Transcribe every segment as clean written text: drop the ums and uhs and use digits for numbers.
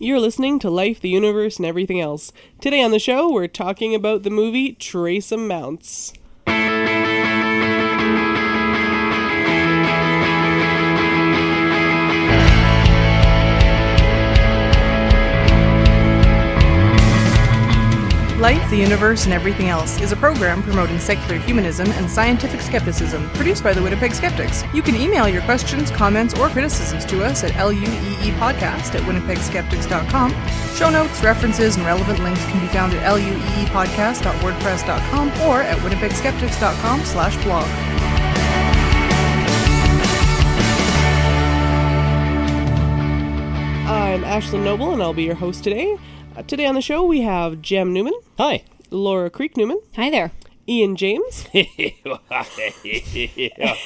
You're listening to Life, the Universe, and Everything Else. Today on the show, we're talking about the movie Trace Amounts. Life, the Universe, and Everything Else is a program promoting secular humanism and scientific skepticism, produced by the Winnipeg Skeptics. You can email your questions, comments, or criticisms to us at LUEEpodcast@winnipegskeptics.com. Show notes, references, and relevant links can be found at lueepodcast.wordpress.com or at winnipegskeptics.com/blog. I'm Ashlyn Noble, and I'll be your host today. Today on the show, we have Jem Newman. Hi. Laura Creek Newman. Hi there. Ian James.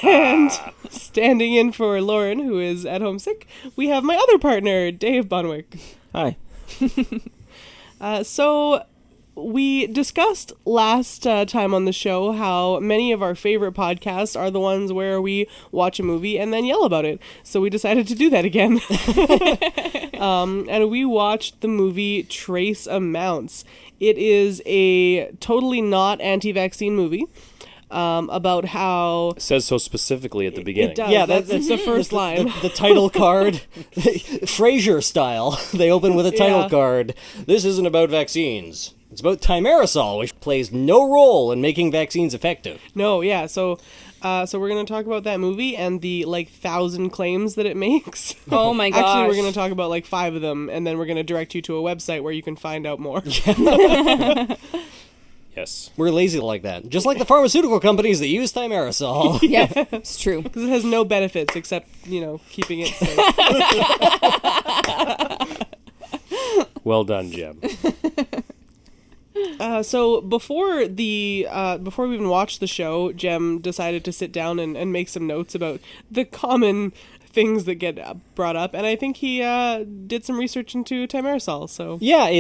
And standing in for Lauren, who is at home sick, we have my other partner, Dave Bonwick. Hi. So we discussed last time on the show how many of our favorite podcasts are the ones where we watch a movie and then yell about it. So we decided to do that again. And we watched the movie Trace Amounts. It is a totally not anti-vaccine movie. About how... It says so specifically at the beginning. It does. Yeah, that's the first line. The title card, Frasier style. They open with a title card. This isn't about vaccines. It's about thimerosal, which plays no role in making vaccines effective. No, yeah. So we're going to talk about that movie and the 1,000 claims that it makes. Oh my gosh. Actually, we're going to talk about 5 of them, and then we're going to direct you to a website where you can find out more. Yes. We're lazy like that. Just like the pharmaceutical companies that use thimerosal. Yeah, it's true. Because it has no benefits except, keeping it safe. Well done, Jem. So before we even watched the show, Jem decided to sit down and make some notes about the common things that get brought up, and I think he did some research into thimerosal. So Yeah,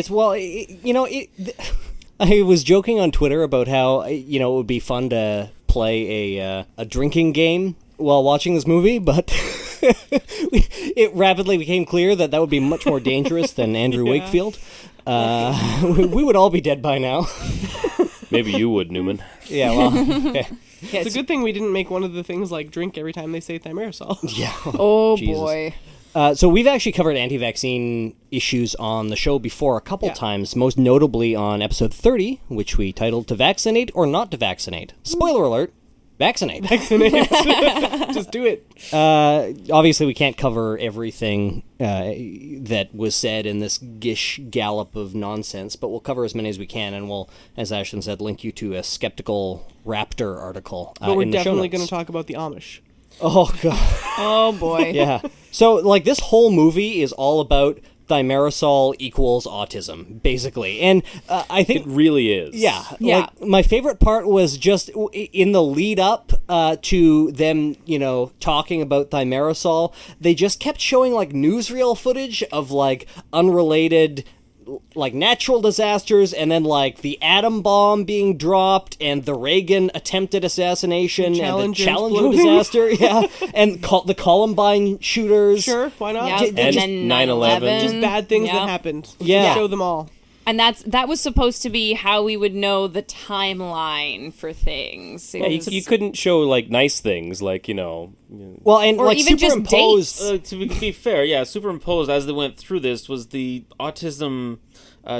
I was joking on Twitter about how, it would be fun to play a drinking game while watching this movie, but it rapidly became clear that would be much more dangerous than Andrew Wakefield. We would all be dead by now. Maybe you would, Newman. Yeah, well... Yeah. It's a good thing we didn't make one of the things like drink every time they say thimerosal. Yeah. Oh, Jesus. boy. So we've actually covered anti-vaccine issues on the show before a couple times, most notably on episode 30, which we titled To Vaccinate or Not to Vaccinate. Spoiler alert, vaccinate. Vaccinate. Just do it. Obviously, we can't cover everything that was said in this gish gallop of nonsense, but we'll cover as many as we can, and we'll, as Ashlyn said, link you to a Skeptical Raptor article But we're in the show definitely notes. going to talk about the Amish. Oh, God. Oh, boy. Yeah. So, this whole movie is all about thimerosal equals autism, basically. And I think... It really is. Yeah. Yeah. My favorite part was just in the lead up to them, talking about thimerosal, they just kept showing, newsreel footage of, unrelated... natural disasters, and then the atom bomb being dropped, and the Reagan attempted assassination, and the Challenger disaster, and the Columbine shooters. Sure, why not? Yeah. And then 9/11. Just bad things Yeah. that happened. Yeah. Just show them all. And that was supposed to be how we would know the timeline for things. Yeah, you couldn't show nice things, Well, and Or even just superimposed. dates. To be fair, superimposed as they went through this was the autism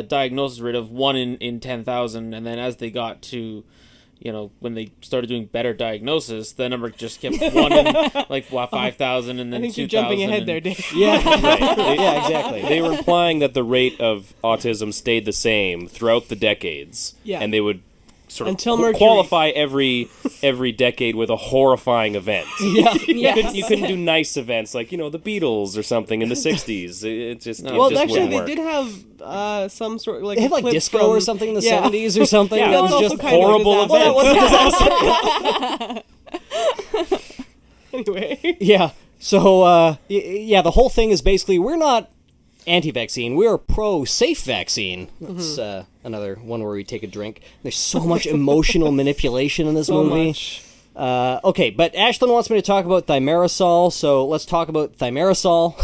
diagnosis rate of 1 in 10,000, and then as they got to, when they started doing better diagnosis, the number just kept 1 in 5,000, and then 2,000. I think you're jumping ahead there, Dave. Yeah, Right. yeah, exactly. They were implying that the rate of autism stayed the same throughout the decades. Yeah. And they would sort of Until Mercury. qualify every decade with a horrifying event. Yeah. You couldn't do nice events like, the Beatles or something in the 60s. It just Well, just actually, wouldn't they work. did have some sort of They had clip disco from, or something in the 70s or something. Yeah, that that's was also just kind of a horrible disaster. Well, that was a disaster. Anyway. Yeah. So, the whole thing is basically we're not anti-vaccine. We're pro-safe vaccine. That's another one where we take a drink. There's so much emotional manipulation in this So movie. much. Okay, but Ashlyn wants me to talk about thimerosal, so let's talk about thimerosal.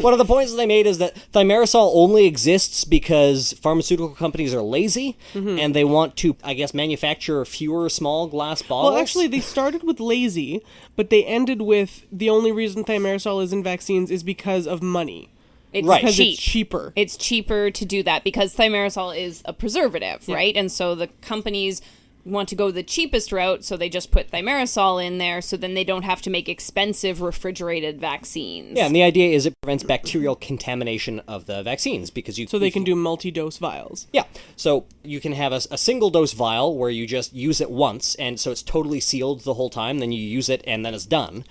One of the points that they made is that thimerosal only exists because pharmaceutical companies are lazy and they want to, I guess, manufacture fewer small glass bottles. Well, actually, they started with lazy, but they ended with the only reason thimerosal is in vaccines is because of money. It's Right. Because cheap. it's cheaper. It's cheaper to do that because thimerosal is a preservative, right? And so the companies want to go the cheapest route, so they just put thimerosal in there, so then they don't have to make expensive refrigerated vaccines. Yeah, and the idea is it prevents bacterial contamination of the vaccines because So they can do multi-dose vials. Yeah, so you can have a single dose vial where you just use it once, and so it's totally sealed the whole time, then you use it, and then it's done.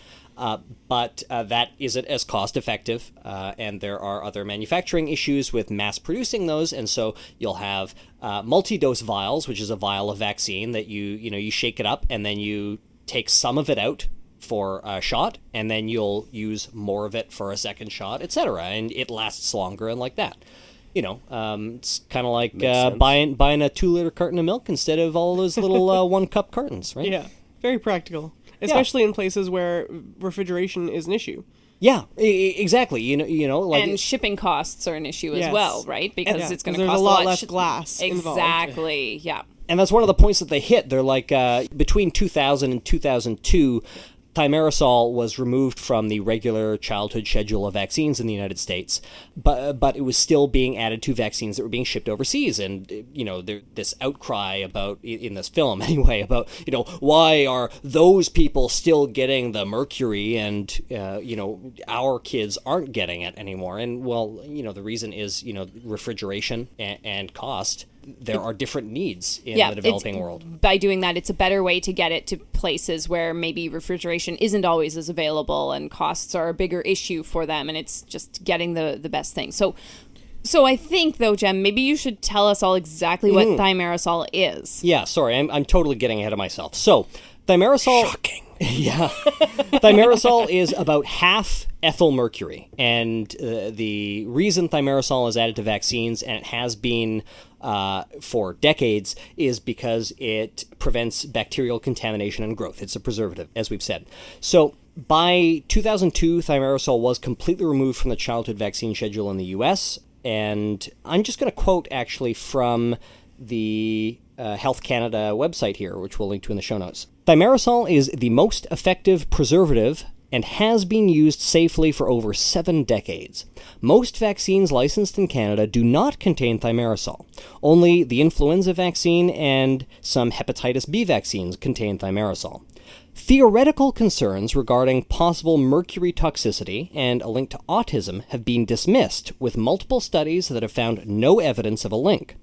But that isn't as cost effective, and there are other manufacturing issues with mass producing those, and so you'll have multi-dose vials, which is a vial of vaccine that you shake it up, and then you take some of it out for a shot, and then you'll use more of it for a second shot, etc., and it lasts longer and like that. It's kind of like buying a 2-liter carton of milk instead of all those little 1-cup cartons, right? Yeah, very practical. Especially in places where refrigeration is an issue. Yeah, exactly. Like And shipping costs are an issue as Yes. well, right? Because Yeah, it's going 'cause to there's cost a lot less less glass involved. Exactly, yeah. and that's one of the points that they hit. They're like, between 2000 and 2002, thimerosal was removed from the regular childhood schedule of vaccines in the United States, but it was still being added to vaccines that were being shipped overseas. And, this outcry about, in this film anyway, about, why are those people still getting the mercury and, our kids aren't getting it anymore? And, well, the reason is, refrigeration and cost. There are different needs in the developing world. By doing that, it's a better way to get it to places where maybe refrigeration isn't always as available and costs are a bigger issue for them, and it's just getting the best thing. So I think, though, Jem, maybe you should tell us all exactly what thimerosal is. Yeah, sorry, I'm totally getting ahead of myself. So, thimerosal... Shocking. Yeah. Thimerosal is about half ethyl mercury, and the reason thimerosal is added to vaccines, and it has been for decades, is because it prevents bacterial contamination and growth. It's a preservative, as we've said. So by 2002, thimerosal was completely removed from the childhood vaccine schedule in the U.S., and I'm just going to quote, actually, from the Health Canada website here, which we'll link to in the show notes. Thimerosal is the most effective preservative and has been used safely for over 7 decades. Most vaccines licensed in Canada do not contain thimerosal. Only the influenza vaccine and some hepatitis B vaccines contain thimerosal. Theoretical concerns regarding possible mercury toxicity and a link to autism have been dismissed, with multiple studies that have found no evidence of a link.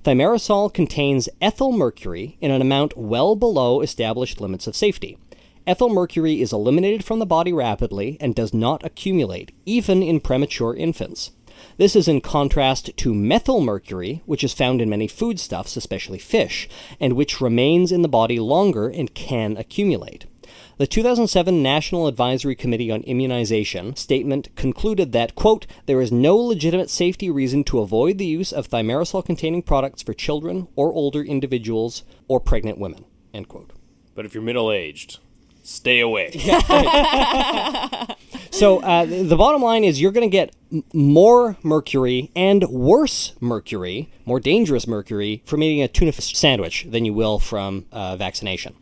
Thimerosal contains ethyl mercury in an amount well below established limits of safety. Ethyl mercury is eliminated from the body rapidly and does not accumulate, even in premature infants. This is in contrast to methyl mercury, which is found in many foodstuffs, especially fish, and which remains in the body longer and can accumulate. The 2007 National Advisory Committee on Immunization statement concluded that, quote, there is no legitimate safety reason to avoid the use of thimerosal-containing products for children or older individuals or pregnant women, end quote. But if you're middle-aged, stay away. So the bottom line is you're going to get more mercury and worse mercury, more dangerous mercury, from eating a tuna fish sandwich than you will from vaccination.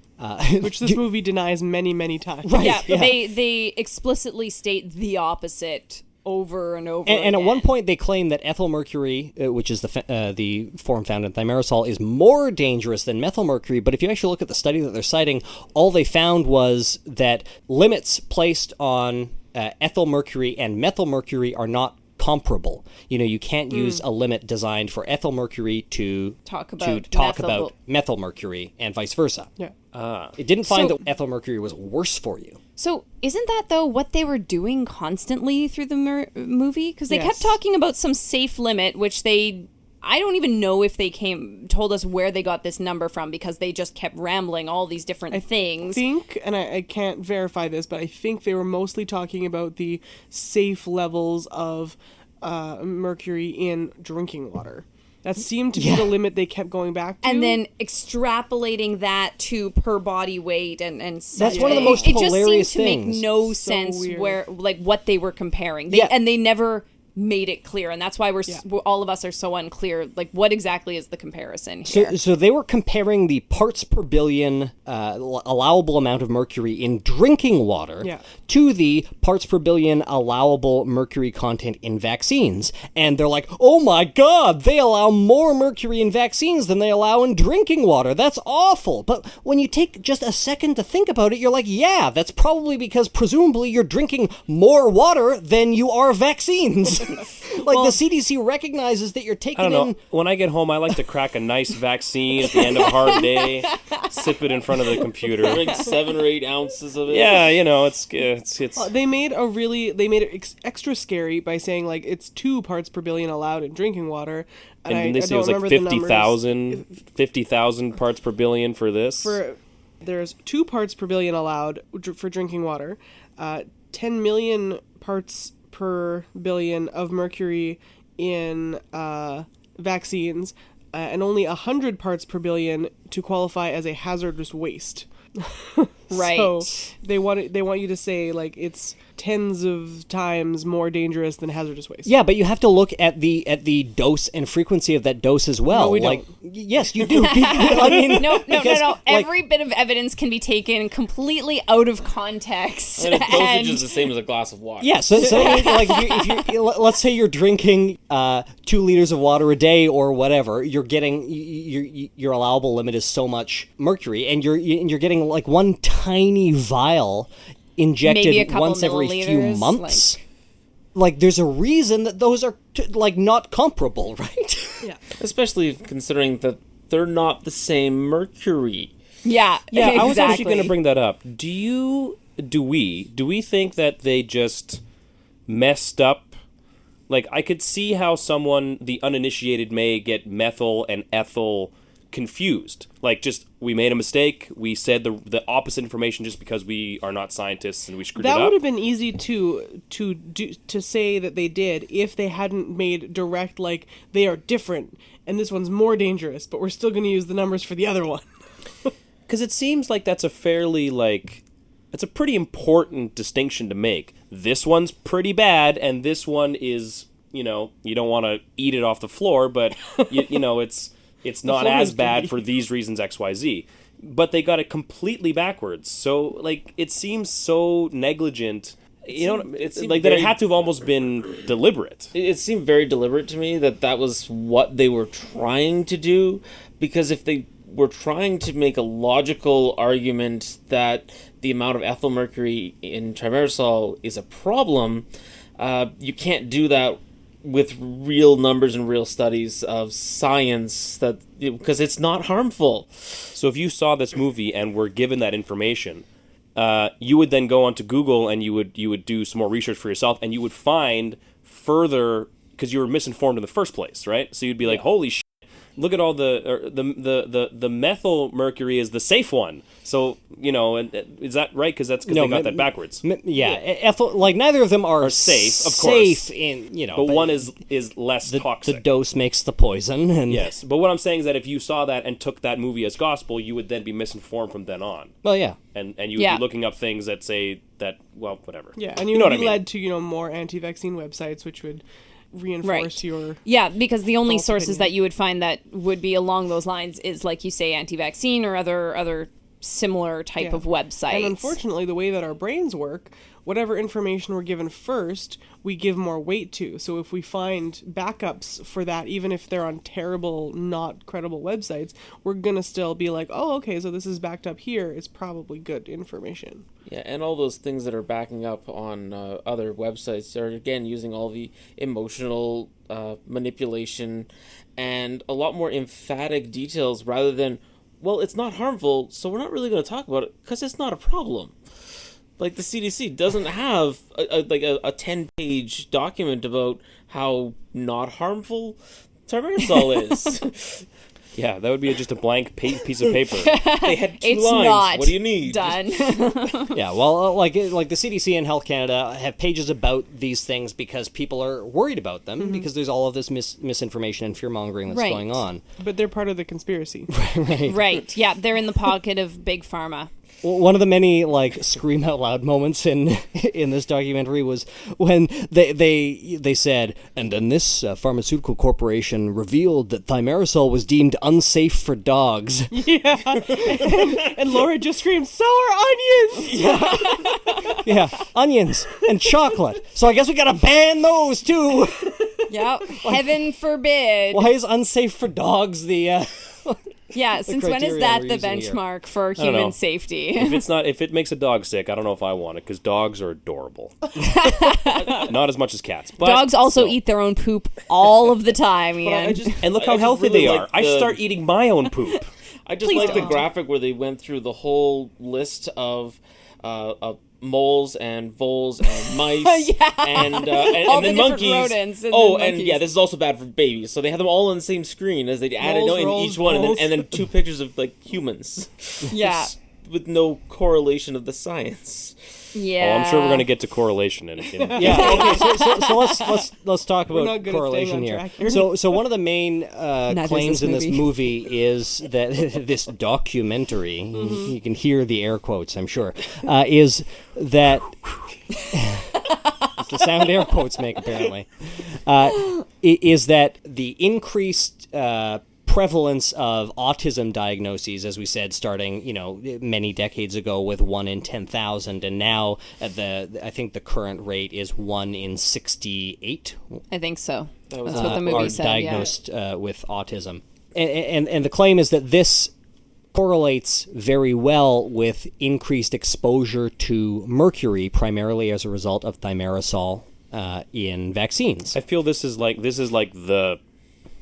Which this movie denies many, many times. Right. Yeah, Yeah. they explicitly state the opposite over and over And at again. one point, they claim that ethyl mercury, which is the form found in thimerosal, is more dangerous than methyl mercury. But if you actually look at the study that they're citing, all they found was that limits placed on ethyl mercury and methyl mercury are not comparable. You can't use a limit designed for ethyl mercury to Talk about methyl mercury and vice versa. Yeah. It didn't find So- that ethyl mercury was worse for you. So isn't that, though, what they were doing constantly through the movie? Because they Yes. kept talking about some safe limit, which I don't even know if they told us where they got this number from, because they just kept rambling all these different things. I think, and I can't verify this, but I think they were mostly talking about the safe levels of mercury in drinking water. That seemed to be the limit they kept going back to. And then extrapolating that to per body weight and such. That's one of the most hilarious things. It just seemed to things. make no So sense weird. where, like, what they were comparing. Yeah. And they never made it clear, and that's why all of us are so unclear, like, what exactly is the comparison here. So they were comparing the parts per billion allowable amount of mercury in drinking water to the parts per billion allowable mercury content in vaccines. And they're like, oh my god, they allow more mercury in vaccines than they allow in drinking water. That's awful. But when you take just a second to think about it, you're like, yeah, that's probably because presumably you're drinking more water than you are vaccines. The CDC recognizes that you're taking I don't know. When I get home, I like to crack a nice vaccine at the end of a hard day, sip it in front of the computer. Drink 7 or 8 ounces of it. Yeah, it's They made it extra scary by saying, like, it's 2 parts per billion allowed in drinking water. And they say it was like 50,000 parts per billion for this. There's 2 parts per billion allowed for drinking water, 10 million parts per billion of mercury in vaccines, and only 100 parts per billion to qualify as a hazardous waste. Right. So they want you to say, like, it's tens of times more dangerous than hazardous waste. Yeah, but you have to look at the dose and frequency of that dose as well. No, we like, don't. Yes, you do. I mean, No. like, Every bit of evidence can be taken completely out of context. And its dosage is the same as a glass of water. yeah. So like, if you let's say you're drinking 2 liters of water a day or whatever, you're getting your allowable limit is so much mercury, and you're getting like one tiny vial Maybe a injected couple once every few milliliters, months. Like, there's a reason that those are not comparable, right? Yeah. Especially considering that they're not the same mercury. Yeah, Yeah, exactly. I was actually going to bring that up. Do we think that they just messed up? Like, I could see how the uninitiated may get methyl and ethyl confused. Like, just, we made a mistake, we said the opposite information just because we are not scientists and we screwed it up. That would have been easy to say that they did if they hadn't made direct, like, they are different and this one's more dangerous, but we're still going to use the numbers for the other one. Because it seems like that's a fairly, like, it's a pretty important distinction to make. This one's pretty bad, and this one is, you don't want to eat it off the floor, but, it's not as bad for these reasons, XYZ. But they got it completely backwards. So, like, it seems so negligent. It's like that it had to have almost been deliberate. It seemed very deliberate to me that was what they were trying to do, because if they were trying to make a logical argument that the amount of ethyl mercury in thimerosal is a problem, you can't do that with real numbers and real studies of science, because it's not harmful. So if you saw this movie and were given that information, you would then go onto Google and you would do some more research for yourself, and you would find further, because you were misinformed in the first place, right? So you'd be like, holy shit, look at all the methyl mercury is the safe one. So, and is that right? Because they got that backwards. Ethyl, like, neither of them are safe, of course. Safe in, but one is less toxic. The dose makes the poison. And yes, but what I'm saying is that if you saw that and took that movie as gospel, you would then be misinformed from then on. Well, yeah. And you would be looking up things that say that, well, whatever. Yeah, and you would be led to, more anti-vaccine websites, which would reinforce your... Yeah, because the only sources opinion. that you would find that would be along those lines is, like you say, anti-vaccine or other similar type of websites. And unfortunately, the way that our brains work, whatever information we're given first, we give more weight to. So if we find backups for that, even if they're on terrible, not credible websites, we're going to still be like, oh, okay, so this is backed up here. It's probably good information. Yeah, and all those things that are backing up on other websites are, again, using all the emotional manipulation and a lot more emphatic details rather than, well, it's not harmful, so we're not really going to talk about it because it's not a problem. Like, the CDC doesn't have a 10-page document about how not harmful thimerosal is. Yeah, that would be just a blank piece of paper. They had 2 It's lines. not What do you need? done. Yeah, well, like the CDC and Health Canada have pages about these things because people are worried about them because there's all of this misinformation and fear-mongering that's Right. going on. But they're part of the conspiracy. Right. Yeah, they're in the pocket of big pharma. One of the many like scream out loud moments in this documentary was when they said, and then this pharmaceutical corporation revealed that thimerosal was deemed unsafe for dogs. Yeah. And Laura just screamed, "So are onions!" Yeah, onions and chocolate. So I guess we gotta ban those too. Yep. Heaven forbid. Why is unsafe for dogs the? Yeah, since when is criteria that we're the using here. benchmark for don't know. human safety? If it makes a dog sick, I don't know if I want it because dogs are adorable. Not as much as cats. But Dogs also still. eat their own poop all of the time, But Ian. And look I how just healthy really they like are. I should the- start eating my own poop. I just Please like the don't. graphic where they went through the whole list of moles and voles and mice Yeah. and All then the different monkeys. rodents and oh, then and monkeys. yeah, this is also bad for babies. So they had them all on the same screen as they added Moles, in rolls, each one, rolls. and then 2 pictures of like humans. Yeah. With no correlation of the science. Yeah. Oh, I'm sure we're going to get to correlation in Yeah. Okay. So let's talk We're about not good at correlation staying on here. track here. So one of the main claims this in this movie. movie is that this documentary, you can hear the air quotes, I'm sure, is that it's the sound air quotes make apparently, is that the increased prevalence of autism diagnoses, as we said, starting many decades ago with 1 in 10,000, and now I think the current rate is 1 in 68. I think so. That was That's what the are movie said. diagnosed with autism, and the claim is that this correlates very well with increased exposure to mercury, primarily as a result of thimerosal in vaccines. I feel this is like the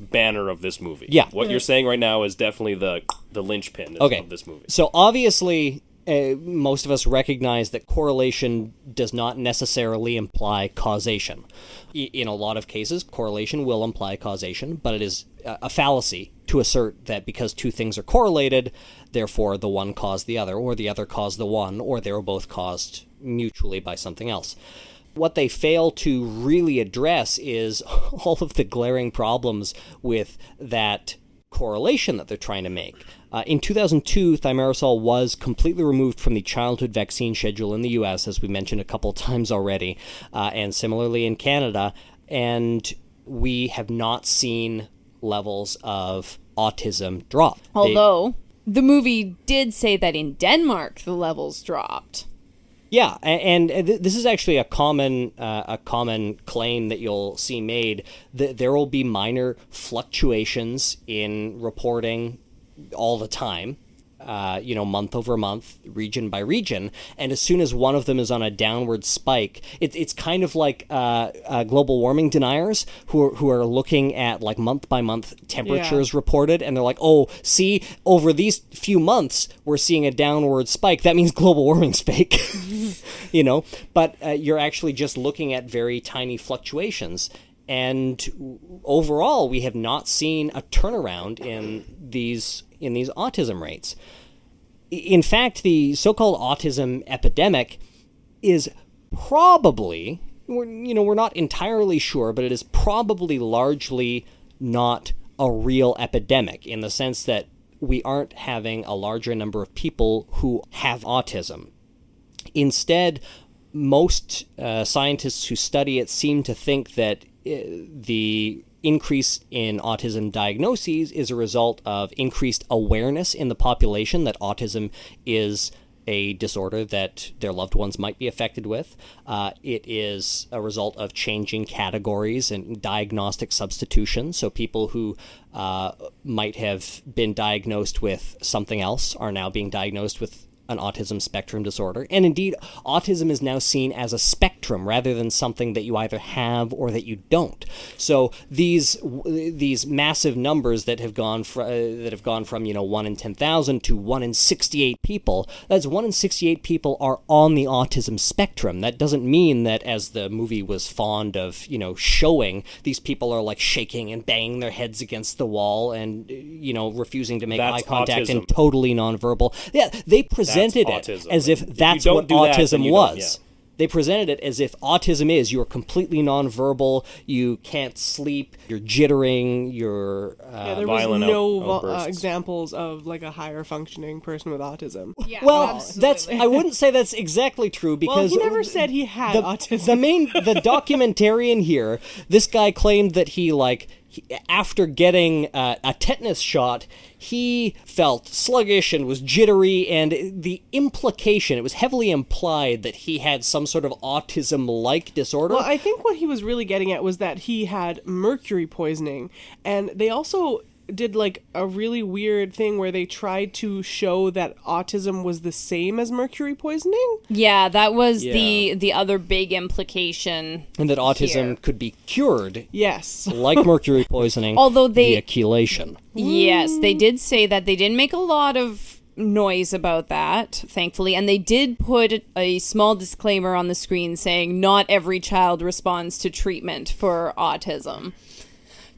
banner of this movie. Yeah. What you're saying right now is definitely the linchpin of this movie. So obviously, most of us recognize that correlation does not necessarily imply causation. In a lot of cases, correlation will imply causation, but it is a fallacy to assert that because 2 things are correlated, therefore the one caused the other, or the other caused the one, or they were both caused mutually by something else. What they fail to really address is all of the glaring problems with that correlation that they're trying to make. In 2002, thimerosal was completely removed from the childhood vaccine schedule in the U.S., as we mentioned a couple times already, and similarly in Canada, and we have not seen levels of autism drop. Although the movie did say that in Denmark the levels dropped. Yeah, and this is actually a common claim that you'll see made, that there will be minor fluctuations in reporting all the time, month over month, region by region, and as soon as one of them is on a downward spike, it's kind of like global warming deniers who are looking at like month by month temperatures reported, and they're like, oh, see, over these few months we're seeing a downward spike. That means global warming's fake, But you're actually just looking at very tiny fluctuations. And overall, we have not seen a turnaround in these autism rates. In fact, the so-called autism epidemic is probably, we're not entirely sure, but it is probably largely not a real epidemic, in the sense that we aren't having a larger number of people who have autism. Instead, most scientists who study it seem to think that the increase in autism diagnoses is a result of increased awareness in the population that autism is a disorder that their loved ones might be affected with. It is a result of changing categories and diagnostic substitution. So people who might have been diagnosed with something else are now being diagnosed with an autism spectrum disorder. And indeed, autism is now seen as a spectrum spectrum rather than something that you either have or that you don't. So these massive numbers that have gone from 1 in 10,000 to 1 in 68 people. That's 1 in 68 people are on the autism spectrum. That doesn't mean that, as the movie was fond of showing, these people are like shaking and banging their heads against the wall and refusing to make eye contact and totally nonverbal. Yeah, they presented it as if that's what autism was. They presented it as if autism is you're completely nonverbal, you can't sleep, you're jittering, you're there was no examples of like a higher functioning person with autism. Yeah, well, absolutely. I wouldn't say that's exactly true because he never said he had autism. The documentarian here, this guy claimed that after getting a tetanus shot, he felt sluggish and was jittery, and the implication, it was heavily implied that he had some sort of autism-like disorder. Well, I think what he was really getting at was that he had mercury poisoning, and they also did like a really weird thing where they tried to show that autism was the same as mercury poisoning. Yeah, that was the other big implication. And that autism here. could be cured. Yes. Like mercury poisoning. Although via chelation. Yes, they did say that. They didn't make a lot of noise about that, thankfully, and they did put a small disclaimer on the screen saying not every child responds to treatment for autism.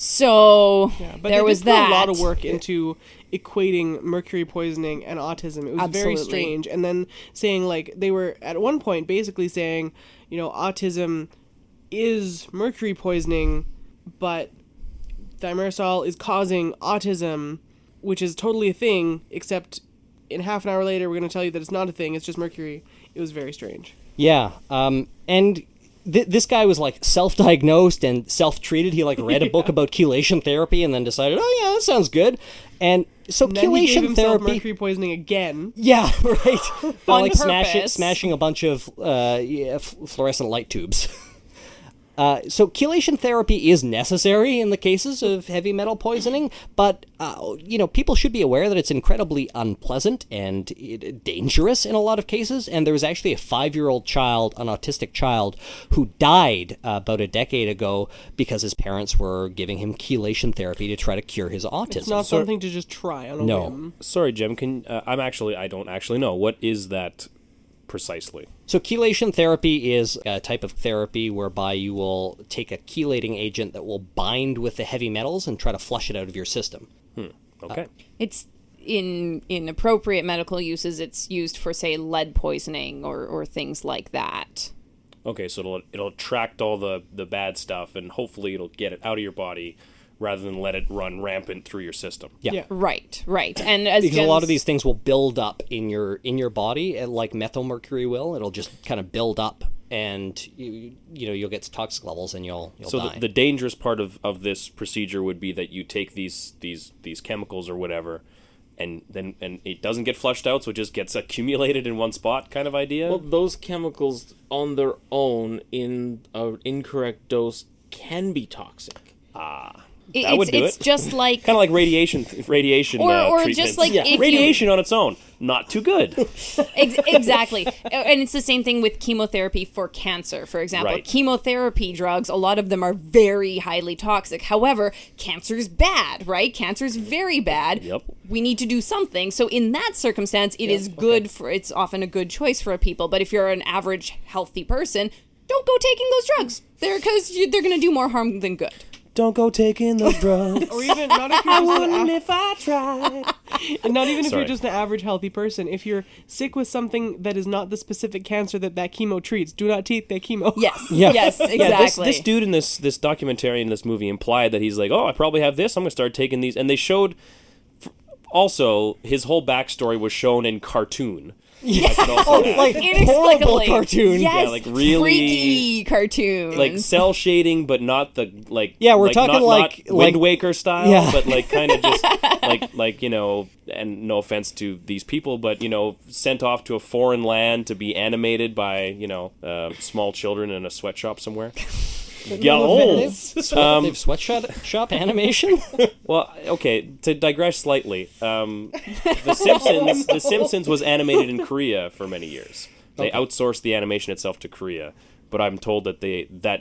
So but there was put that. a lot of work into equating mercury poisoning and autism. It was very strange. And then saying they were at one point basically saying, autism is mercury poisoning, but thimerosal is causing autism, which is totally a thing, except in half an hour later we're going to tell you that it's not a thing, it's just mercury. It was very strange. Yeah, and this guy was self-diagnosed and self-treated. He read a book about chelation therapy and then decided, oh yeah, that sounds good. And so and then chelation he gave himself therapy, mercury poisoning again. Yeah, right. By On purpose. smashing a bunch of fluorescent light tubes. So chelation therapy is necessary in the cases of heavy metal poisoning, but people should be aware that it's incredibly unpleasant and dangerous in a lot of cases. And there was actually a 5-year-old child, an autistic child, who died about a decade ago because his parents were giving him chelation therapy to try to cure his autism. It's not something to just try on a whim. Sorry, Jim. I don't actually know. What is that precisely? So chelation therapy is a type of therapy whereby you will take a chelating agent that will bind with the heavy metals and try to flush it out of your system. Okay. It's in appropriate medical uses. It's used for, say, lead poisoning or things like that. Okay, so it'll attract all the bad stuff, and hopefully it'll get it out of your body rather than let it run rampant through your system. Yeah. Right. And as because a lot of these things will build up in your body, like methylmercury will. It'll just kind of build up, and you'll get to toxic levels, and you'll die. So the dangerous part of this procedure would be that you take these chemicals or whatever, and it doesn't get flushed out, so it just gets accumulated in one spot, kind of idea. Well, those chemicals on their own in an incorrect dose can be toxic. That would do it's it. just like kind of like radiation or treatments. just like if radiation on its own, not too good. Exactly. And it's the same thing with chemotherapy for cancer, for example. Right. Chemotherapy drugs, a lot of them are very highly toxic. However, cancer's bad, right? Cancer's very bad. Yep. We need to do something. So in that circumstance, it is good it's often a good choice for people. But if you're an average healthy person, don't go taking those drugs. Because they're going to do more harm than good. Don't go taking those drugs. Or even not if you're just if I tried. and not even if Sorry. you're just an average healthy person. If you're sick with something that is not the specific cancer that chemo treats, do not take that chemo. Yes. Yeah. Yes, exactly. Yeah, this dude in this documentary in this movie implied that he's like, oh, I probably have this. I'm gonna start taking these, and they showed. Also, his whole backstory was shown in cartoon. Yeah. horrible Inexplicably. cartoon. Yes, Yeah, like really freaky cartoons. like cell shading, but not the Yeah, we're talking not like Wind Waker style, Yeah. but kind of just like and no offense to these people, but sent off to a foreign land to be animated by small children in a sweatshop somewhere. Yeah, They've sweatshop animation. Well, okay, to digress slightly, The Simpsons was animated in Korea for many years. They outsourced the animation itself to Korea. but I'm told that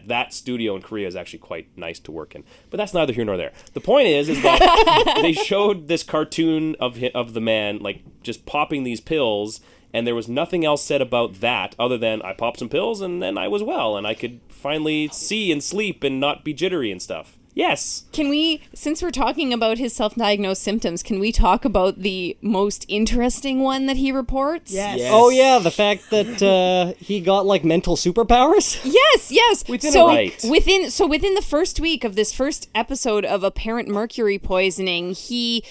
that studio in Korea is actually quite nice to work in. But that's neither here nor there. The point is that they showed this cartoon of the man like just popping these pills, and there was nothing else said about that other than I popped some pills and then I was well and I could finally see and sleep and not be jittery and stuff. Yes. Can we, since we're talking about his self-diagnosed symptoms, can we talk about the most interesting one that he reports? Yes. Yes. Oh yeah, the fact that he got like mental superpowers. Yes. Within so a week. within the first week of this first episode of apparent mercury poisoning, he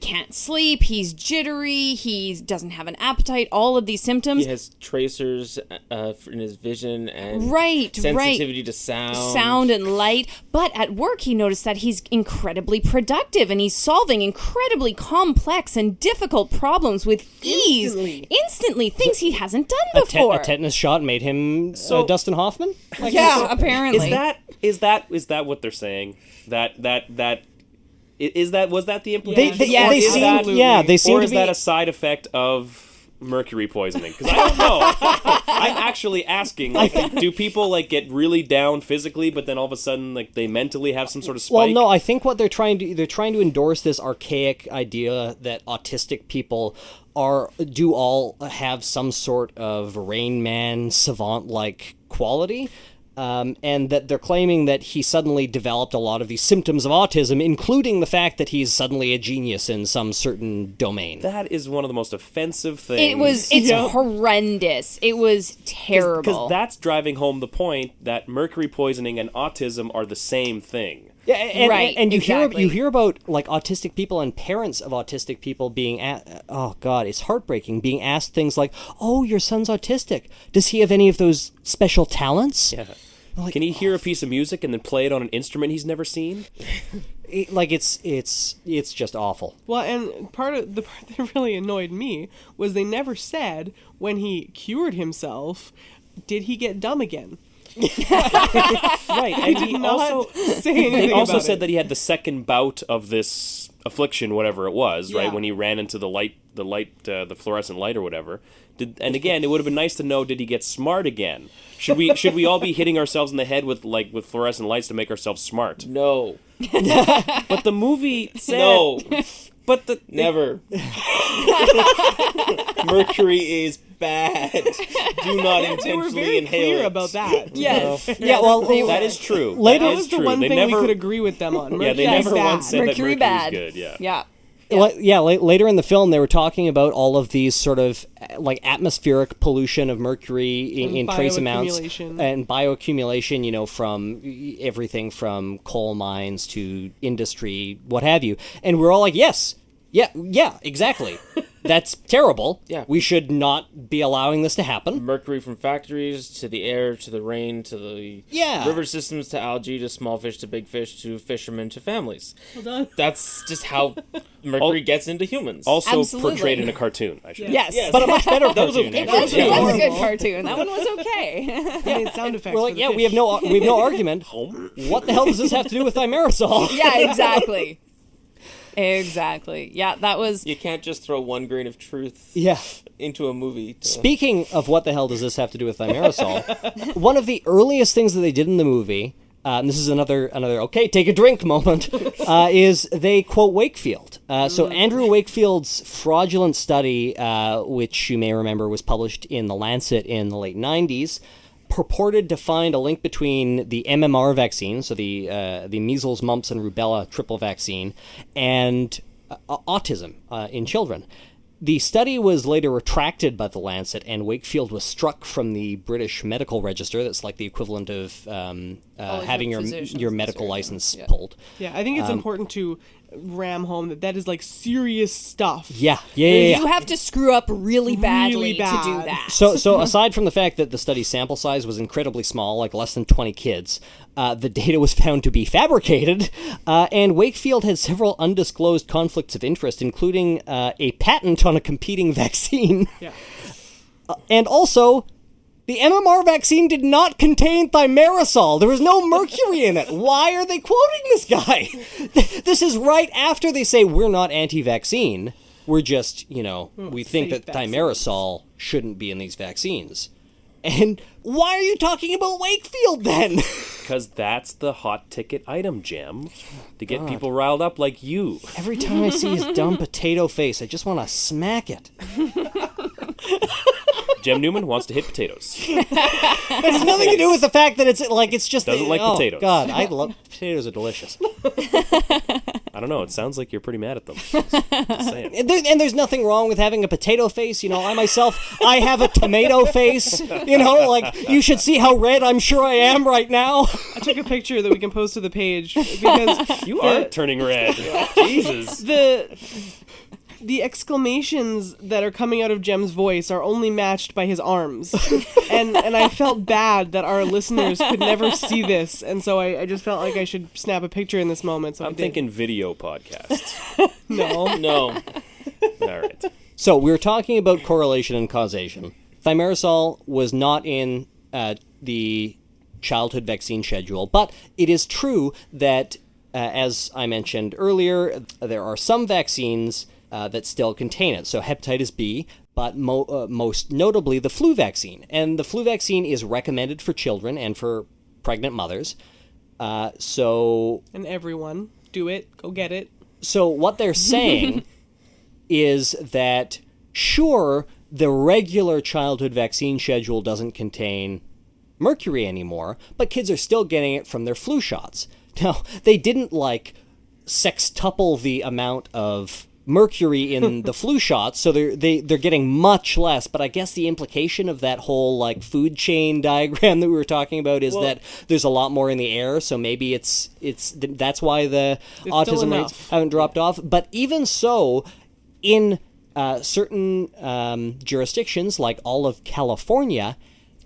can't sleep, he's jittery, he doesn't have an appetite, all of these symptoms. He has tracers in his vision and Right. sensitivity to sound. Sound and light. But at work, he noticed that he's incredibly productive and he's solving incredibly complex and difficult problems with ease. Instantly. Things he hasn't done before. A tetanus shot made him Dustin Hoffman. Yeah, apparently. Is that what they're saying? Was that the implication? They seem or to is be. that a side effect of mercury poisoning? Because I don't know. I'm actually asking, like, do people like get really down physically, but then all of a sudden, like, they mentally have some sort of spike? Well, no, I think what they're trying to endorse this archaic idea that autistic people do all have some sort of Rain Man savant-like quality. And that they're claiming that he suddenly developed a lot of these symptoms of autism, including the fact that he's suddenly a genius in some certain domain. That is one of the most offensive things. It's horrendous. It was terrible. Because that's driving home the point that mercury poisoning and autism are the same thing. Yeah, and you exactly. hear about like autistic people and parents of autistic people being oh god, it's heartbreaking, being asked things like, "Oh, your son's autistic. Does he have any of those special talents?" Yeah. Can he hear a piece of music and then play it on an instrument he's never seen? It's just awful. Well, and the part that really annoyed me was they never said when he cured himself, did he get dumb again? Right, and he also Say anything they also about said it. that he had the second bout of this affliction, whatever it was, Yeah. right, when he ran into the fluorescent light or whatever. And again, it would have been nice to know, did he get smart again? Should we all be hitting ourselves in the head with fluorescent lights to make ourselves smart? No. But the movie said No. But Never. Mercury is bad. Do not They were intentionally very inhale clear it. about that. Yes. Yeah, well, that is true. Later- That That is was the true. one They thing never, we could agree with them on. Yeah, they Mercury's never bad. once said that Mercury mercury's bad. good. Yeah. Yeah. Later in the film, they were talking about all of these sort of like atmospheric pollution of mercury in trace amounts bioaccumulation. and bioaccumulation, from everything from coal mines to industry, what have you. And we're all like, yes, yeah, exactly. That's terrible. Yeah. We should not be allowing this to happen. Mercury from factories to the air to the rain to the Yeah. river systems to algae to small fish to big fish to fishermen to families. Hold on. That's just how mercury gets into humans. Also Absolutely. portrayed in a cartoon, I should Yes. Yes. But a much better That was cartoon. okay. That was, Yeah. that was a good cartoon. That one was okay. I made sound effects. We're like, for the yeah, fish. we have no argument. What the hell does this have to do with thimerosal? Yeah, exactly. Exactly. Yeah, that was... You can't just throw one grain of truth Yeah. into a movie. Speaking of what the hell does this have to do with thimerosal, one of the earliest things that they did in the movie, and this is another okay, take a drink moment, is they quote Wakefield. So Andrew Wakefield's fraudulent study, which you may remember was published in The Lancet in the late 90s, purported to find a link between the MMR vaccine, so the measles, mumps, and rubella triple vaccine, and autism in children. The study was later retracted by The Lancet, and Wakefield was struck from the British Medical Register. That's like the equivalent of having your medical license pulled. Yeah, I think it's important to ram home that is like serious stuff. Yeah. You have to screw up really badly Really bad. to do that. So aside from the fact that the study's sample size was incredibly small, like less than 20 kids, the data was found to be fabricated, and Wakefield had several undisclosed conflicts of interest, including a patent on a competing vaccine. Yeah. And also, the MMR vaccine did not contain thimerosal. There was no mercury in it. Why are they quoting this guy? This is right after they say, we're not anti-vaccine. We're just, we think safe that vaccines. thimerosal shouldn't be in these vaccines. And why are you talking about Wakefield then? Because that's the hot ticket item, Jem. To get people riled up like you. Every time I see his dumb potato face, I just want to smack it. Jem Newman wants to hit potatoes. It has nothing to do with the fact that it's just... Doesn't like potatoes. God, I love... Potatoes are delicious. I don't know. It sounds like you're pretty mad at them. Just saying. And there's nothing wrong with having a potato face. I myself, I have a tomato face. You should see how red I'm sure I am right now. I took a picture that we can post to the page because You are turning red. Jesus. the exclamations that are coming out of Jem's voice are only matched by his arms. and I felt bad that our listeners could never see this, and so I just felt like I should snap a picture in this moment. So I'm thinking video podcast. No. All right. So we were talking about correlation and causation. Thimerosal was not in the childhood vaccine schedule, but it is true that, as I mentioned earlier, there are some vaccines that still contain it. So hepatitis B, but most notably the flu vaccine. And the flu vaccine is recommended for children and for pregnant mothers. And everyone, do it. Go get it. So what they're saying is that, sure, the regular childhood vaccine schedule doesn't contain mercury anymore, but kids are still getting it from their flu shots. Now, they didn't, sextuple the amount of mercury in the flu shots, so they're getting much less. But I guess the implication of that whole food chain diagram that we were talking about is that there's a lot more in the air. So maybe that's why the autism rates haven't dropped off. But even so, in certain jurisdictions like all of California,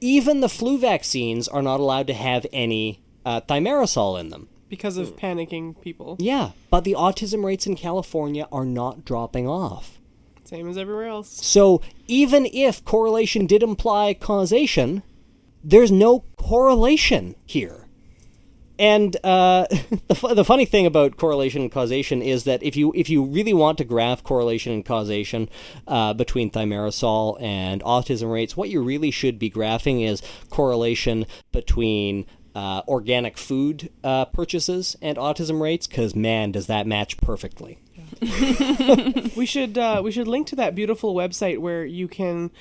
even the flu vaccines are not allowed to have any thimerosal in them. Because of panicking people. Yeah, but the autism rates in California are not dropping off. Same as everywhere else. So even if correlation did imply causation, there's no correlation here. And the funny thing about correlation and causation is that if you really want to graph correlation and causation between thimerosal and autism rates, what you really should be graphing is correlation between organic food purchases and autism rates, because man, does that match perfectly. We should link to that beautiful website where you can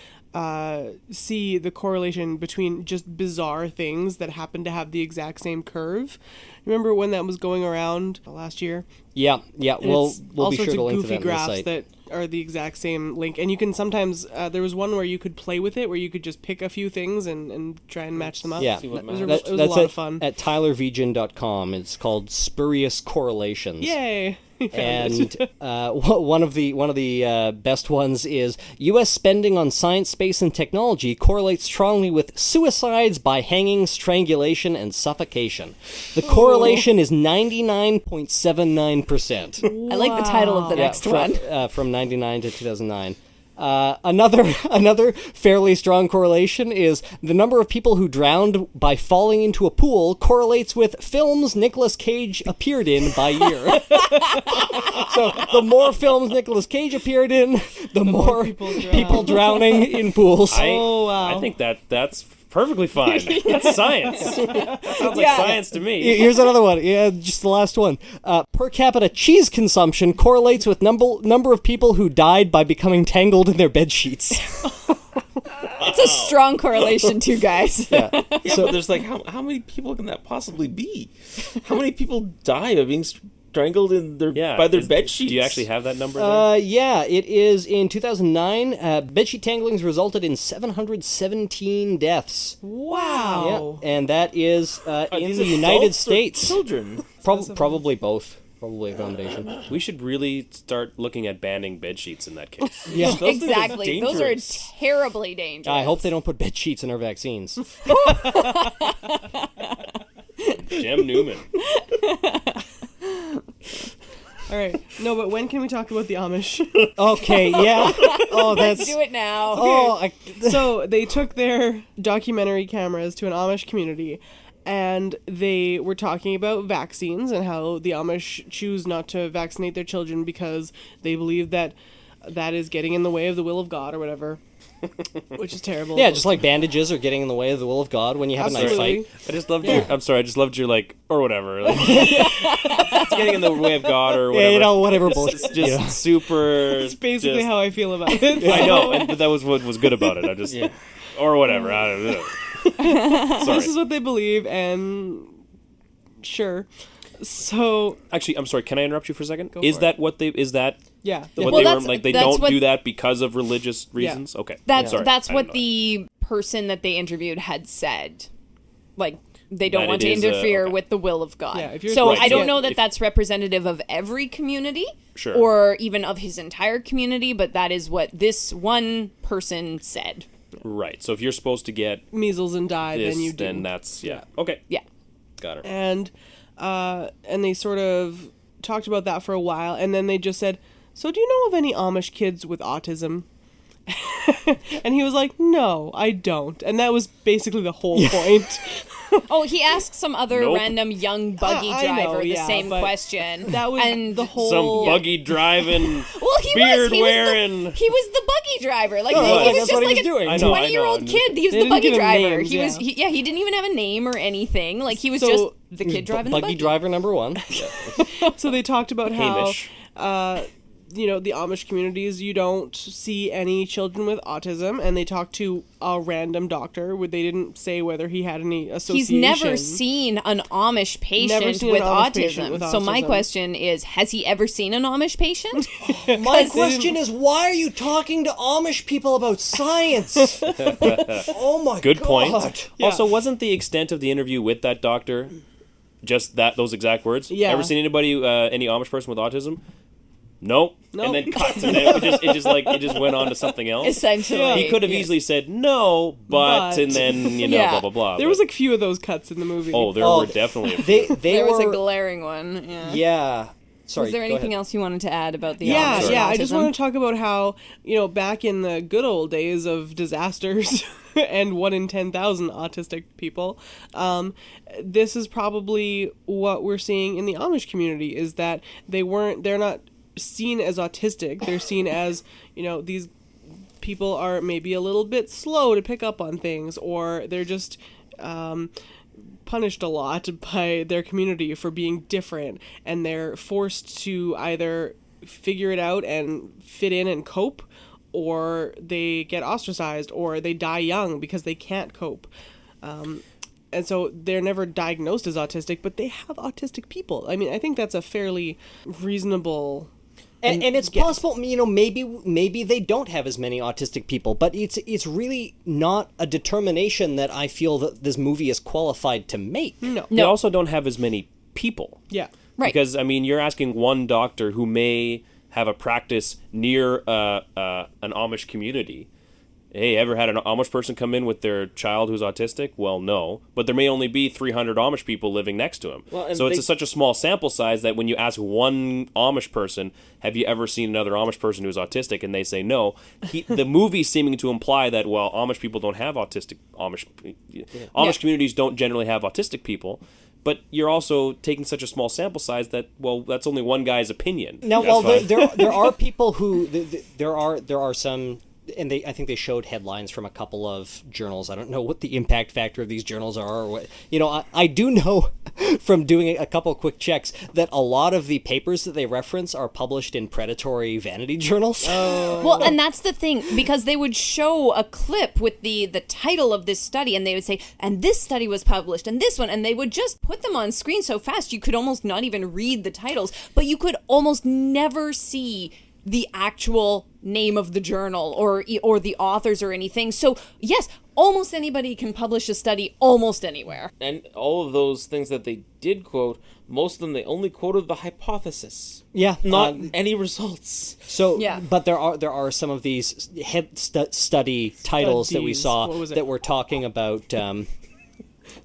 see the correlation between just bizarre things that happen to have the exact same curve. Remember when that was going around last year? Yeah. We'll be sure to link to that on the site. All sorts of goofy graphs that are the exact same link, and you can sometimes there was one where you could play with it, where you could just pick a few things and try and match them up. Yeah, it was a lot of fun. At tylervision.com. It's called Spurious Correlations. Yay! And one of the best ones is U.S. spending on science, space, and technology correlates strongly with suicides by hanging, strangulation, and suffocation. The correlation is 99.79%. I like the title of the next one. From 99 to 2009. Another fairly strong correlation is the number of people who drowned by falling into a pool correlates with films Nicolas Cage appeared in by year. So the more films Nicolas Cage appeared in, the more people drowning in pools. I think that's perfectly fine. That's science. That sounds like science to me. Here's another one. Yeah, just the last one. Per capita cheese consumption correlates with number of people who died by becoming tangled in their bed sheets. It's a strong correlation, too, guys. Yeah, but there's how many people can that possibly be? How many people die by being strangled in by their bed sheets? Do you actually have that number there? Yeah, it is in 2009. Bedsheet tanglings resulted in 717 deaths. Wow. Yeah, and that is in the United States. Children. Probably both. Probably a combination. We should really start looking at banning bed sheets in that case. Yeah, Exactly. Those are terribly dangerous. I hope they don't put bed sheets in our vaccines. Jem Newman. All right. No, but when can we talk about the Amish? Okay, yeah. Oh, Let's do it now. Oh, So they took their documentary cameras to an Amish community, and they were talking about vaccines and how the Amish choose not to vaccinate their children because they believe that is getting in the way of the will of God or whatever. which is terrible. Yeah, just like bandages are getting in the way of the will of God when you have a knife Absolutely. fight. I just loved your. I'm sorry. I just loved your like or whatever. Like, it's getting in the way of God or whatever. Yeah, you know, whatever bullshit. It's just super. That's basically just- how I feel about it. I know, but that was what was good about it. I just or whatever. I don't know. Sorry. This is what they believe, and sure. So Actually, I'm sorry. Can I interrupt you for a second? Go Is for that what they? Is that yeah, what Well, they were that's- like? They that's don't what- do that because of religious reasons. Okay. That's Sorry, that's I what didn't know the person that they interviewed had said. Like they don't That want it to is, interfere okay. with the will of God. Yeah, if you're so supposed I to don't get- know that if- that's representative of every community, Sure. or even of his entire community, but that is what this one person said. that. Right. So if you're supposed to get measles and die, this, then you do. then that's Okay. Yeah. Got her. And they sort of talked about that for a while, and then they just said, "So do you know of any Amish kids with autism?" And he was like, "No, I don't." And that was basically the whole point. Oh, he asked some other Nope. random young buggy I know, driver the yeah, same but question. That was and the whole Some buggy driving, well, he beard was wearing. he was the buggy driver. Like No, he like, was that's just what he like was doing. a I know, 20-year-old kid. He was They the didn't buggy give him driver. names, He was yeah. he didn't even have a name or anything. Like he was So- just the kid driving the Buggy buggy. driver number one. So they talked about how, Hamish. the Amish communities, you don't see any children with autism, and they talked to a random doctor where they didn't say whether he had any He's association. never seen an Amish patient seen with an Amish autism. patient with So my autism. question is, has he ever seen an Amish patient? My question is, why are you talking to Amish people about science? Oh my Good god. point. Also, wasn't the extent of the interview with that doctor just those exact words? Yeah. Ever seen anybody, any Amish person with autism? Nope. Nope. And then cuts, and then it just went on to something else. Essentially, He could have easily said no, but, and then Yeah. blah blah blah. There was a few of those cuts in the movie. there Oh, were definitely a few. They there was a were glaring one. Yeah. yeah. Sorry. Was there go anything ahead. else you wanted to add about the Yeah, Amish and yeah. I just autism? want to talk about how, back in the good old days of disasters and 1 in 10,000 autistic people, this is probably what we're seeing in the Amish community, is that they're not seen as autistic. They're seen as, these people are maybe a little bit slow to pick up on things, or they're just punished a lot by their community for being different, and they're forced to either figure it out and fit in and cope, or they get ostracized, or they die young because they can't cope. And so they're never diagnosed as autistic, but they have autistic people. I mean, I think that's a fairly reasonable... And it's yeah. possible, maybe they don't have as many autistic people, but it's really not a determination that I feel that this movie is qualified to make. No. They also don't have as many people. Yeah. Right. Because, you're asking one doctor who may have a practice near an Amish community. Hey, ever had an Amish person come in with their child who's autistic? Well, no. But there may only be 300 Amish people living next to him. Well, so it's such a small sample size that when you ask one Amish person, have you ever seen another Amish person who's autistic? And they say no. The movie's seeming to imply that, well, Amish people don't have autistic... Amish communities don't generally have autistic people. But you're also taking such a small sample size that, well, that's only one guy's opinion. Now, That's well, fine. there are people who there are some, and I think they showed headlines from a couple of journals. I don't know what the impact factor of these journals are, or what. I do know from doing a couple quick checks that a lot of the papers that they reference are published in predatory vanity journals. Well, and that's the thing, because they would show a clip with the title of this study, and they would say, and this study was published, and this one, and they would just put them on screen so fast you could almost not even read the titles, but you could almost never see the actual name of the journal or the authors or anything. So yes, almost anybody can publish a study almost anywhere. And all of those things that they did quote, most of them they only quoted the hypothesis, Yeah, not any results. So, Yeah. but there are some of these study titles that we Studies. saw What was it? that were talking about, the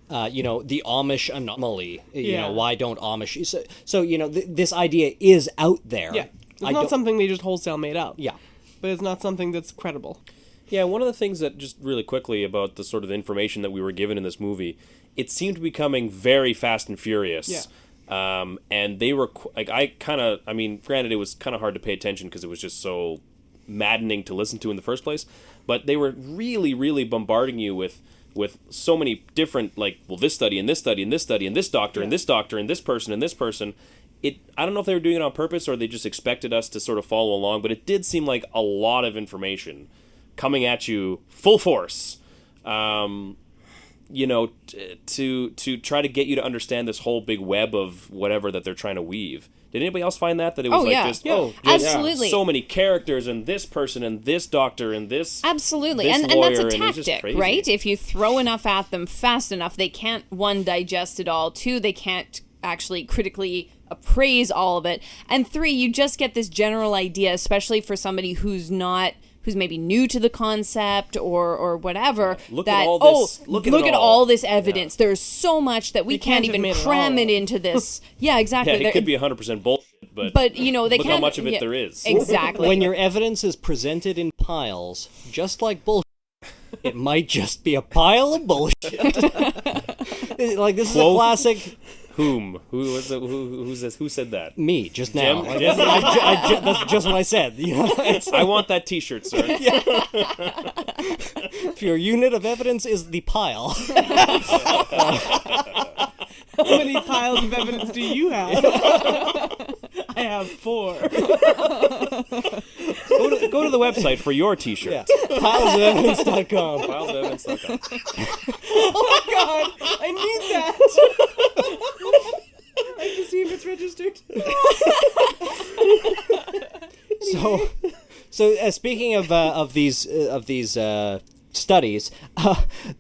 Amish anomaly. Yeah. Why don't Amish? So this idea is out there. Yeah. It's I not don't- something they just wholesale made up. Yeah. But it's not something that's credible. Yeah, one of the things that, just really quickly, about the sort of information that we were given in this movie, it seemed to be becoming very fast and furious. Yeah. And they were, granted, it was kind of hard to pay attention because it was just so maddening to listen to in the first place. But they were really, really bombarding you with so many different, like, well, this study and this study and this study and this doctor and this doctor and this person and this person. I don't know if they were doing it on purpose or they just expected us to sort of follow along, but it did seem like a lot of information coming at you full force, you know, to try to get you to understand this whole big web of whatever that they're trying to weave. Did anybody else find that it was just absolutely so many characters and this person and this doctor and this absolutely this and lawyer, that's a tactic, right? If you throw enough at them fast enough, they can't, one, digest it all, two, they can't actually critically appraise all of it, and three, you just get this general idea, especially for somebody who's maybe new to the concept or whatever. Look at all this evidence. There's so much that we can't even cram it into this. Yeah, exactly. Yeah, it could be 100% bullshit, but you know, they look can't, how much of it there is. Exactly. When your evidence is presented in piles, just like bullshit, it might just be a pile of bullshit. Like, this is a classic. Whom? Who said that? Me, just now. Jim? That's just what I said. You know, I want that T-shirt, sir. If your unit of evidence is the pile. How many piles of evidence do you have? I have 4. Go to the website for your T-shirt. Yeah. Pilesofevidence.com. Pilesofevidence.com. Oh my god, I need that. I have to see if it's registered. So speaking of these studies,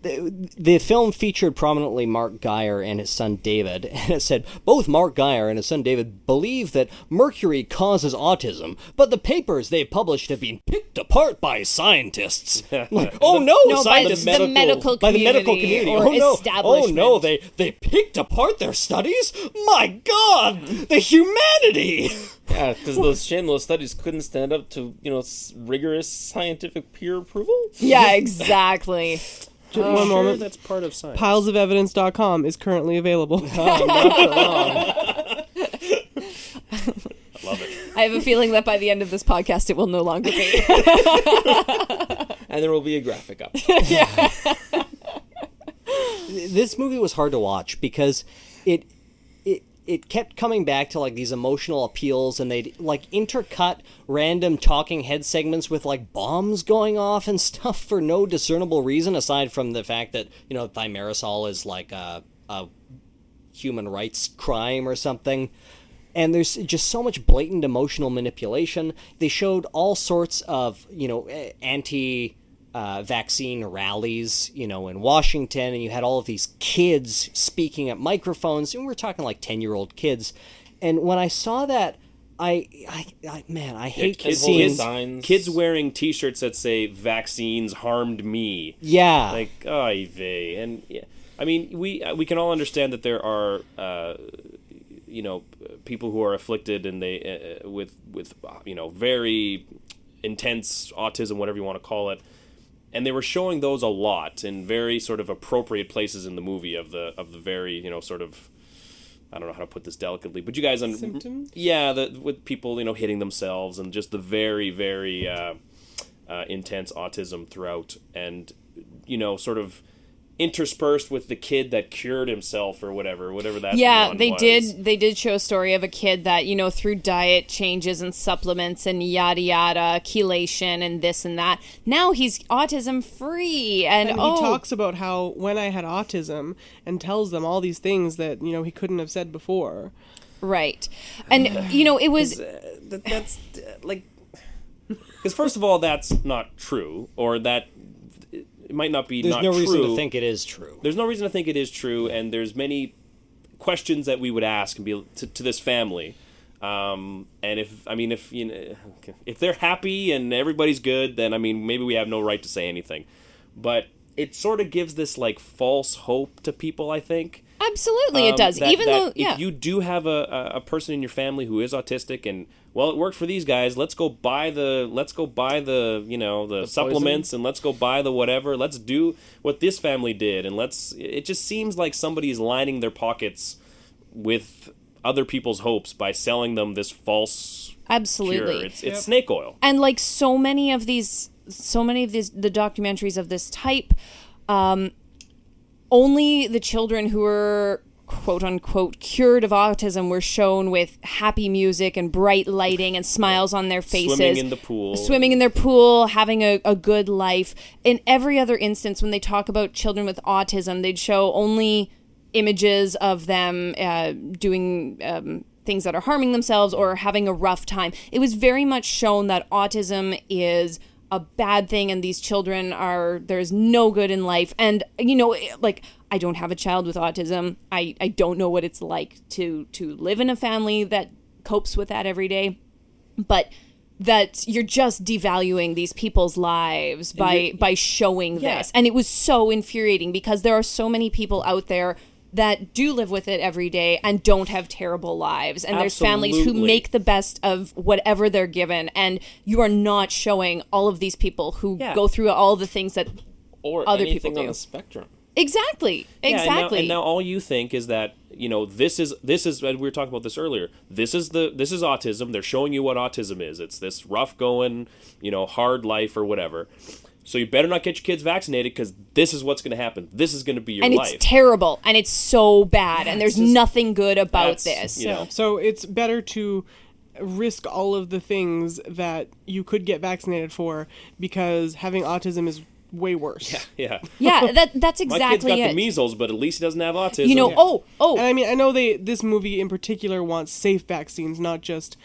the film featured prominently Mark Geyer and his son David, and it said both Mark Geyer and his son David believe that mercury causes autism, but the papers they published have been picked apart by scientists. Like, oh no, scientists, by the medical community. Or oh no, they picked apart their studies. My God, the humanity. Yeah, because those shameless studies couldn't stand up to, rigorous scientific peer approval. Yeah, exactly. One moment. That's part of science. Pilesofevidence.com is currently available. Not for long. Love it. I have a feeling that by the end of this podcast, it will no longer be. And there will be a graphic up. This movie was hard to watch because it kept coming back to like these emotional appeals, and they'd like intercut random talking head segments with like bombs going off and stuff for no discernible reason aside from the fact that, thimerosal is like a human rights crime or something. And there's just so much blatant emotional manipulation. They showed all sorts of, vaccine rallies, in Washington, and you had all of these kids speaking at microphones, and we're talking like 10-year-old kids. And when I saw that, I hate seeing kids wearing T-shirts that say "vaccines harmed me." Yeah, like oy vey. And yeah, I mean, we can all understand that there are people who are afflicted and they with very intense autism, whatever you want to call it. And they were showing those a lot in very sort of appropriate places in the movie of the very, sort of, I don't know how to put this delicately, but you guys symptoms? Yeah, with people, hitting themselves and just the very, very intense autism throughout, and sort of interspersed with the kid that cured himself or whatever that one they was. did show a story of a kid that through diet changes and supplements and yada yada, chelation and this and that, now he's autism free, and he talks about how when I had autism and tells them all these things that he couldn't have said before, right? And it was that's like, because first of all, that's not true, or that it might not be. There's not no true. reason to think it is true. There's no reason to think it is true, and there's many questions that we would ask and be to this family. And if they're happy and everybody's good, then maybe we have no right to say anything. But it sort of gives this like false hope to people, I think. Absolutely, it does. Even though, if you do have a person in your family who is autistic, and it worked for these guys, let's go buy the supplements, and let's go buy the whatever. Let's do what this family did, and it just seems like somebody is lining their pockets with other people's hopes by selling them this false Absolutely. cure. It's snake oil. And like so many of these the documentaries of this type, only the children who were quote unquote cured of autism were shown with happy music and bright lighting and smiles on their faces, Swimming in their pool, having a good life. In every other instance, when they talk about children with autism, they'd show only images of them doing things that are harming themselves or having a rough time. It was very much shown that autism is a bad thing and these children there's no good in life. And, like, I don't have a child with autism. I don't know what it's like to live in a family that copes with that every day. But that you're just devaluing these people's lives by showing this. And it was so infuriating because there are so many people out there that do live with it every day and don't have terrible lives. And there's families who make the best of whatever they're given. And you are not showing all of these people who go through all the things that or other anything people do. On the spectrum. Exactly. And now all you think is that, this is and we were talking about this earlier. This is autism. They're showing you what autism is. It's this rough going, hard life or whatever. So you better not get your kids vaccinated because this is what's going to happen. This is going to be your life. And it's terrible and it's so bad and there's nothing good about this. So it's better to risk all of the things that you could get vaccinated for because having autism is way worse. Yeah. Yeah, that's exactly it. My kid's got the measles, but at least he doesn't have autism. And I mean, I know this movie in particular wants safe vaccines, not just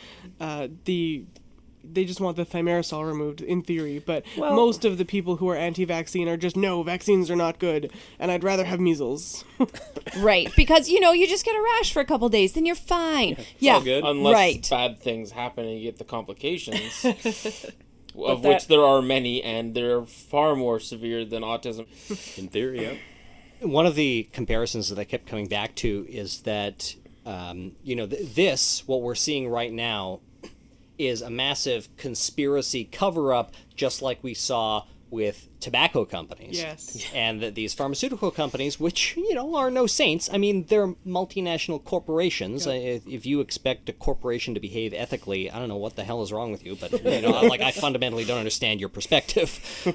they just want the thimerosal removed, in theory, but most of the people who are anti-vaccine are just, no, vaccines are not good, and I'd rather have measons. Right, because, you just get a rash for a couple days, then you're fine. Yeah, all good. Unless bad things happen and you get the complications, of which there are many, and they're far more severe than autism. In theory, yeah. One of the comparisons that I kept coming back to is that, what we're seeing right now is a massive conspiracy cover-up, just like we saw with tobacco companies. Yes. And that these pharmaceutical companies, which, are no saints, I mean, they're multinational corporations. Yeah. If you expect a corporation to behave ethically, I don't know what the hell is wrong with you, but, I fundamentally don't understand your perspective.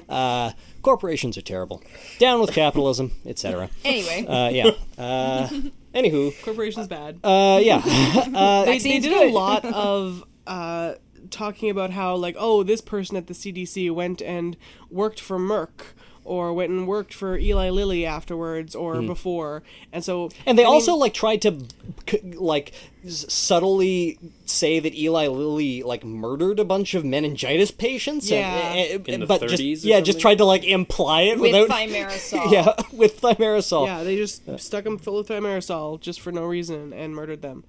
Corporations are terrible. Down with capitalism, etc. Anyway. Anywho. Corporations bad. They did a lot of talking about how, like, this person at the CDC went and worked for Merck or went and worked for Eli Lilly afterwards or before. And so... And they also, tried to, subtly say that Eli Lilly, murdered a bunch of meningitis patients. Yeah. In the but 30s just tried to, imply it with without... thimerosal. Yeah, with thimerosal. Yeah, they just stuck them full of thimerosal just for no reason and murdered them.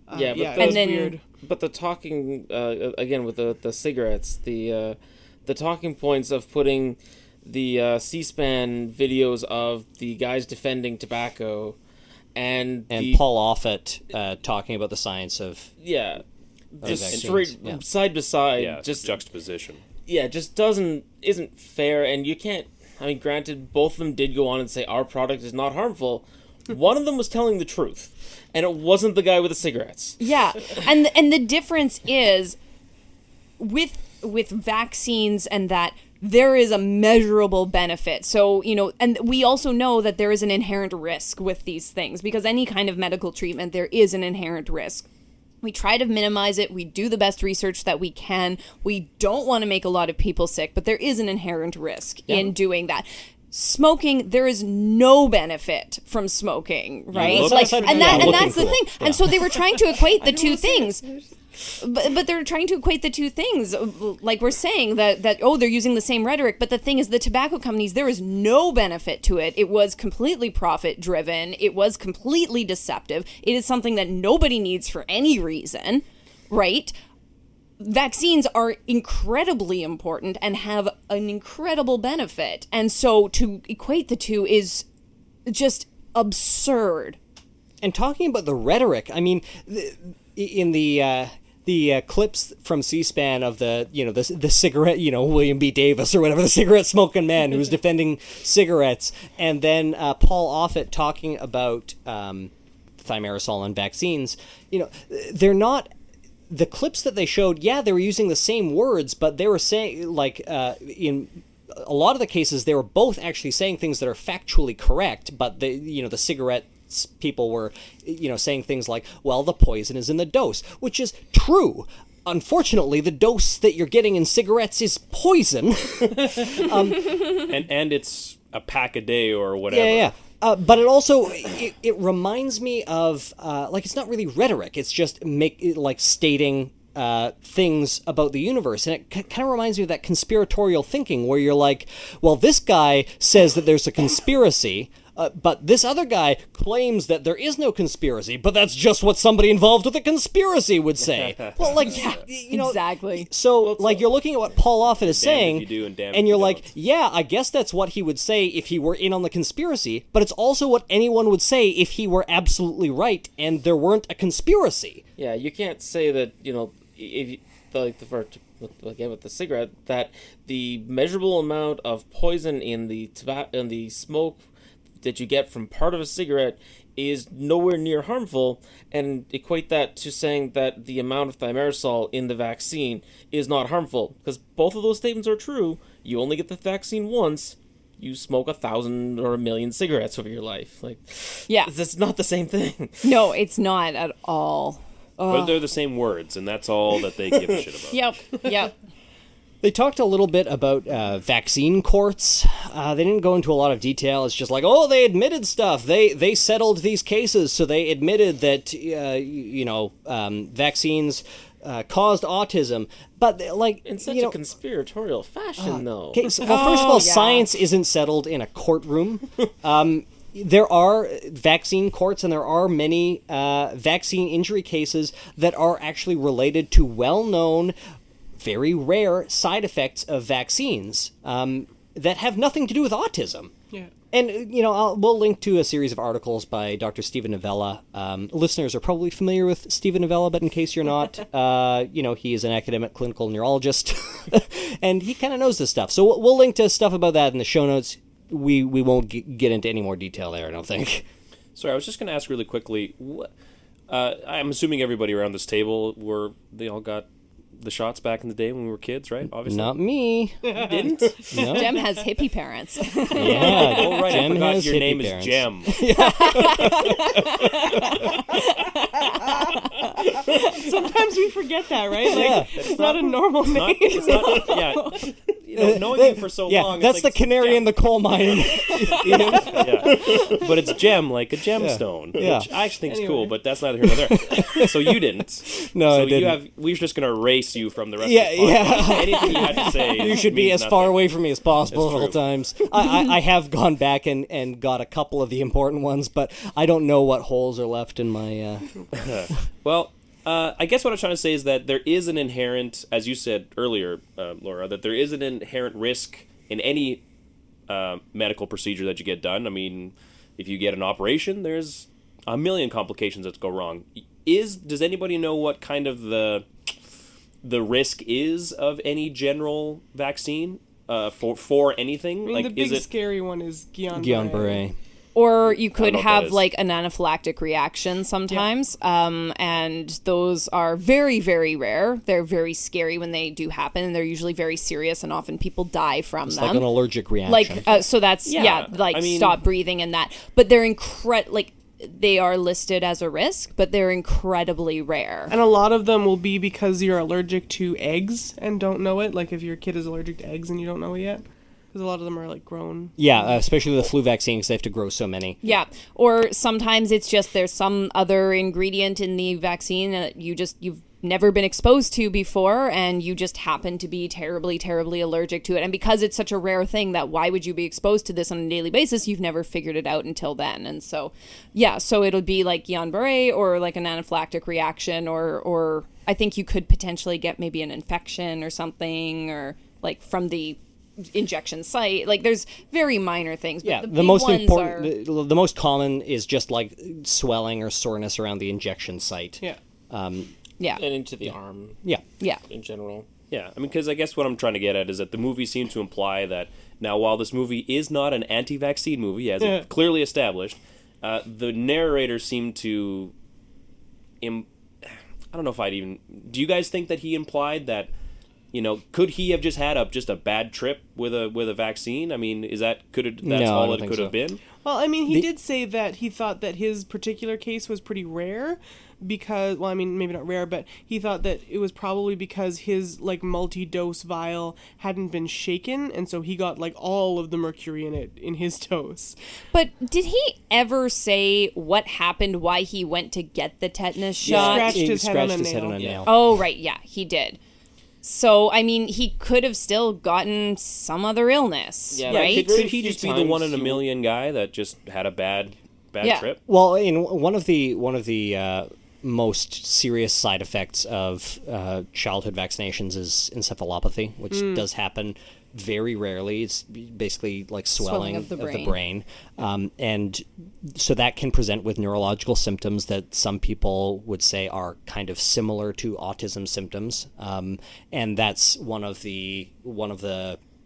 But was weird. But the talking again with the cigarettes, the talking points of putting the C-SPAN videos of the guys defending tobacco and Paul Offit talking about the science of just straight side to side, just juxtaposition. Yeah, just isn't fair, and you can't. I mean, granted, both of them did go on and say our product is not harmful. One of them was telling the truth. And it wasn't the guy with the cigarettes. Yeah, and the difference is with vaccines and that there is a measurable benefit. So, and we also know that there is an inherent risk with these things because any kind of medical treatment, there is an inherent risk. We try to minimize it. We do the best research that we can. We don't want to make a lot of people sick, but there is an inherent risk in doing that. Smoking, there is no benefit from smoking, right? And that's the thing. Yeah. And so they were trying to equate the two things. But they're trying to equate the two things. Like we're saying that they're using the same rhetoric, but the thing is the tobacco companies, there is no benefit to it. It was completely profit driven. It was completely deceptive. It is something that nobody needs for any reason, right? Vaccines are incredibly important and have an incredible benefit. And so to equate the two is just absurd. And talking about the rhetoric, I mean, in the clips from C-SPAN of the cigarette, William B. Davis or whatever, the cigarette smoking man who's defending cigarettes, and then Paul Offit talking about thimerosal and vaccines, they're not. The clips that they showed, they were using the same words, but they were saying, in a lot of the cases, they were both actually saying things that are factually correct, but the cigarettes people were, saying things like, well, the poison is in the dose, which is true. Unfortunately, the dose that you're getting in cigarettes is poison. And it's a pack a day or whatever. Yeah. But it also it reminds me of it's not really rhetoric. It's just stating things about the universe, and it kind of reminds me of that conspiratorial thinking where you're like, well, this guy says that there's a conspiracy. But this other guy claims that there is no conspiracy, but that's just what somebody involved with a conspiracy would say. Well, exactly. So, you're looking at what Paul Offit is saying, if you do and damn and if you're you like, don't. yeah, I guess that's what he would say if he were in on the conspiracy, but it's also what anyone would say if he were absolutely right and there weren't a conspiracy. Yeah, you can't say that, if you, again with the cigarette, that the measurable amount of poison in the smoke that you get from part of a cigarette is nowhere near harmful, and equate that to saying that the amount of thimerosal in the vaccine is not harmful, because both of those statements are true. You only get the vaccine once. You smoke 1,000 or 1,000,000 cigarettes over your life. That's not the same thing. No, it's not at all. But they're the same words, and that's all that they give a shit about. Yep. They talked a little bit about vaccine courts. They didn't go into a lot of detail. It's just like, they admitted stuff. They settled these cases, so they admitted that vaccines caused autism. But in such a conspiratorial fashion, though. Okay, first of all, science isn't settled in a courtroom. There are vaccine courts, and there are many vaccine injury cases that are actually related to well-known, very rare side effects of vaccines that have nothing to do with autism. Yeah. And, we'll link to a series of articles by Dr. Stephen Novella. Listeners are probably familiar with Stephen Novella, but in case you're not, he is an academic clinical neurologist, and he kind of knows this stuff. So we'll link to stuff about that in the show notes. We won't get into any more detail there, I don't think. Sorry, I was just going to ask really quickly. I'm assuming everybody around this table they all got the shots back in the day when we were kids, right? Obviously. Not me. You didn't? No. Jem has hippie parents. Yeah. Oh, right. Jem I forgot has your hippie name parents. is Jem. Sometimes we forget that, right? Yeah. It's not a normal name. It's not, knowing you for so long. That's it's the canary in the coal mine. Yeah. But it's gem, like a gemstone, Yeah. which I actually think is Anyway. cool, but that's neither here nor there. So you didn't. No, so I didn't. we're just going to erase you from the rest Yeah, of the podcast. yeah. Anything you had to say You should be means as far nothing. away from me as possible That's at all true. times. I have gone back and got a couple of the important ones, but I don't know what holes are left in my... Well, I guess what I'm trying to say is that there is an inherent, as you said earlier, Laura, that there is an inherent risk in any medical procedure that you get done. I mean, if you get an operation, there's a million complications that go wrong. Does anybody know what kind of the risk is of any general vaccine for anything? I mean, the big scary one is Guillain-Barré. Or you I could don't know what that have is. like an anaphylactic reaction sometimes, and those are very, very rare. They're very scary when they do happen, and they're usually very serious, and often people die from It's them. like an allergic reaction. So that's Yeah, I mean- stop breathing and that. But they're they are listed as a risk, but they're incredibly rare. And a lot of them will be because you're allergic to eggs and don't know it. Like if your kid is allergic to eggs and you don't know it yet. Because a lot of them are like grown. Yeah, especially the flu vaccine because they have to grow so many. Yeah, or sometimes it's just there's some other ingredient in the vaccine that you've never been exposed to before, and you just happen to be terribly, terribly allergic to it. And because it's such a rare thing that why would you be exposed to this on a daily basis, you've never figured it out until then. And so, so it'll be like Guillain-Barré or like an anaphylactic reaction, or I think you could potentially get maybe an infection or something, or like from the injection site. Like there's very minor things, but the big most ones important, the most common is just like swelling or soreness around the injection site. Yeah. Yeah. And into the arm Yeah. Yeah. in general. Yeah, I mean, because I guess what I'm trying to get at is that the movie seemed to imply that now, while this movie is not an anti-vaccine movie, as it's clearly established, the narrator seemed to... I don't know if I'd even... Do you guys think that he implied that, could he have just had just a bad trip with a vaccine? I mean, that's No, all I it don't could think have been? Well, I mean, he did say that he thought that his particular case was pretty rare because, well, I mean, maybe not rare, but he thought that it was probably because his, multi-dose vial hadn't been shaken, and so he got, all of the mercury in it in his dose. But did he ever say what happened, why he went to get the tetanus Yeah, shot? scratched his head on a head nail. on a nail. Oh, right, yeah, he did. So, I mean, he could have still gotten some other illness, Yeah, right? Could he just be the one in a million guy that just had a bad Yeah. trip? Well, in one of the most serious side effects of childhood vaccinations is encephalopathy, which does happen very rarely. It's basically like swelling of the brain. And so that can present with neurological symptoms that some people would say are kind of similar to autism symptoms. And that's one of the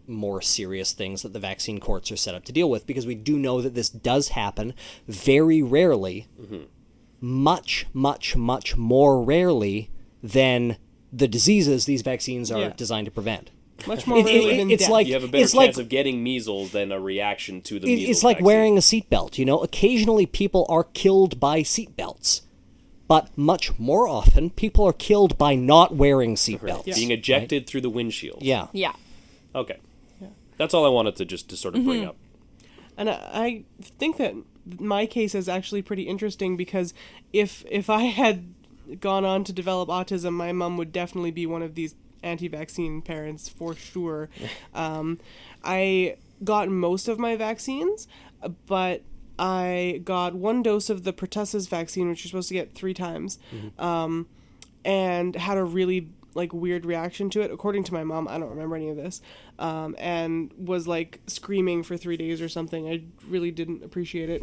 more serious things that the vaccine courts are set up to deal with, because we do know that this does happen very rarely, much, much, much more rarely than the diseases these vaccines are designed to prevent. Much more rarely than it's death. like You have a better it's chance like of getting measles than a reaction to the measles it's like vaccine. wearing a seatbelt. Occasionally people are killed by seatbelts, but much more often people are killed by not wearing seatbelts. Being ejected through the windshield. Yeah. Yeah. Okay. That's all I wanted to sort of bring up. And I think that my case is actually pretty interesting because if I had gone on to develop autism, my mom would definitely be one of these anti-vaccine parents for sure. I got most of my vaccines, but I got one dose of the pertussis vaccine, which you're supposed to get 3 times, and had a really weird reaction to it, according to my mom. I don't remember any of this, and was screaming for 3 days or something. I really didn't appreciate it.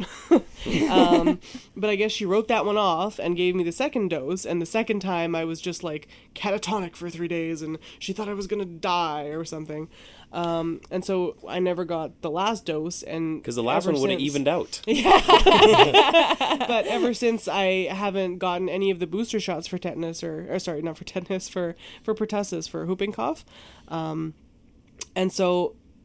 But I guess she wrote that one off and gave me the second dose, and the second time I was just catatonic for 3 days, and she thought I was gonna die or something. And so I never got the last dose, and Because the last one would have evened out. But ever since, I haven't gotten any of the booster shots for tetanus, or sorry, not for tetanus, for pertussis, for whooping cough. And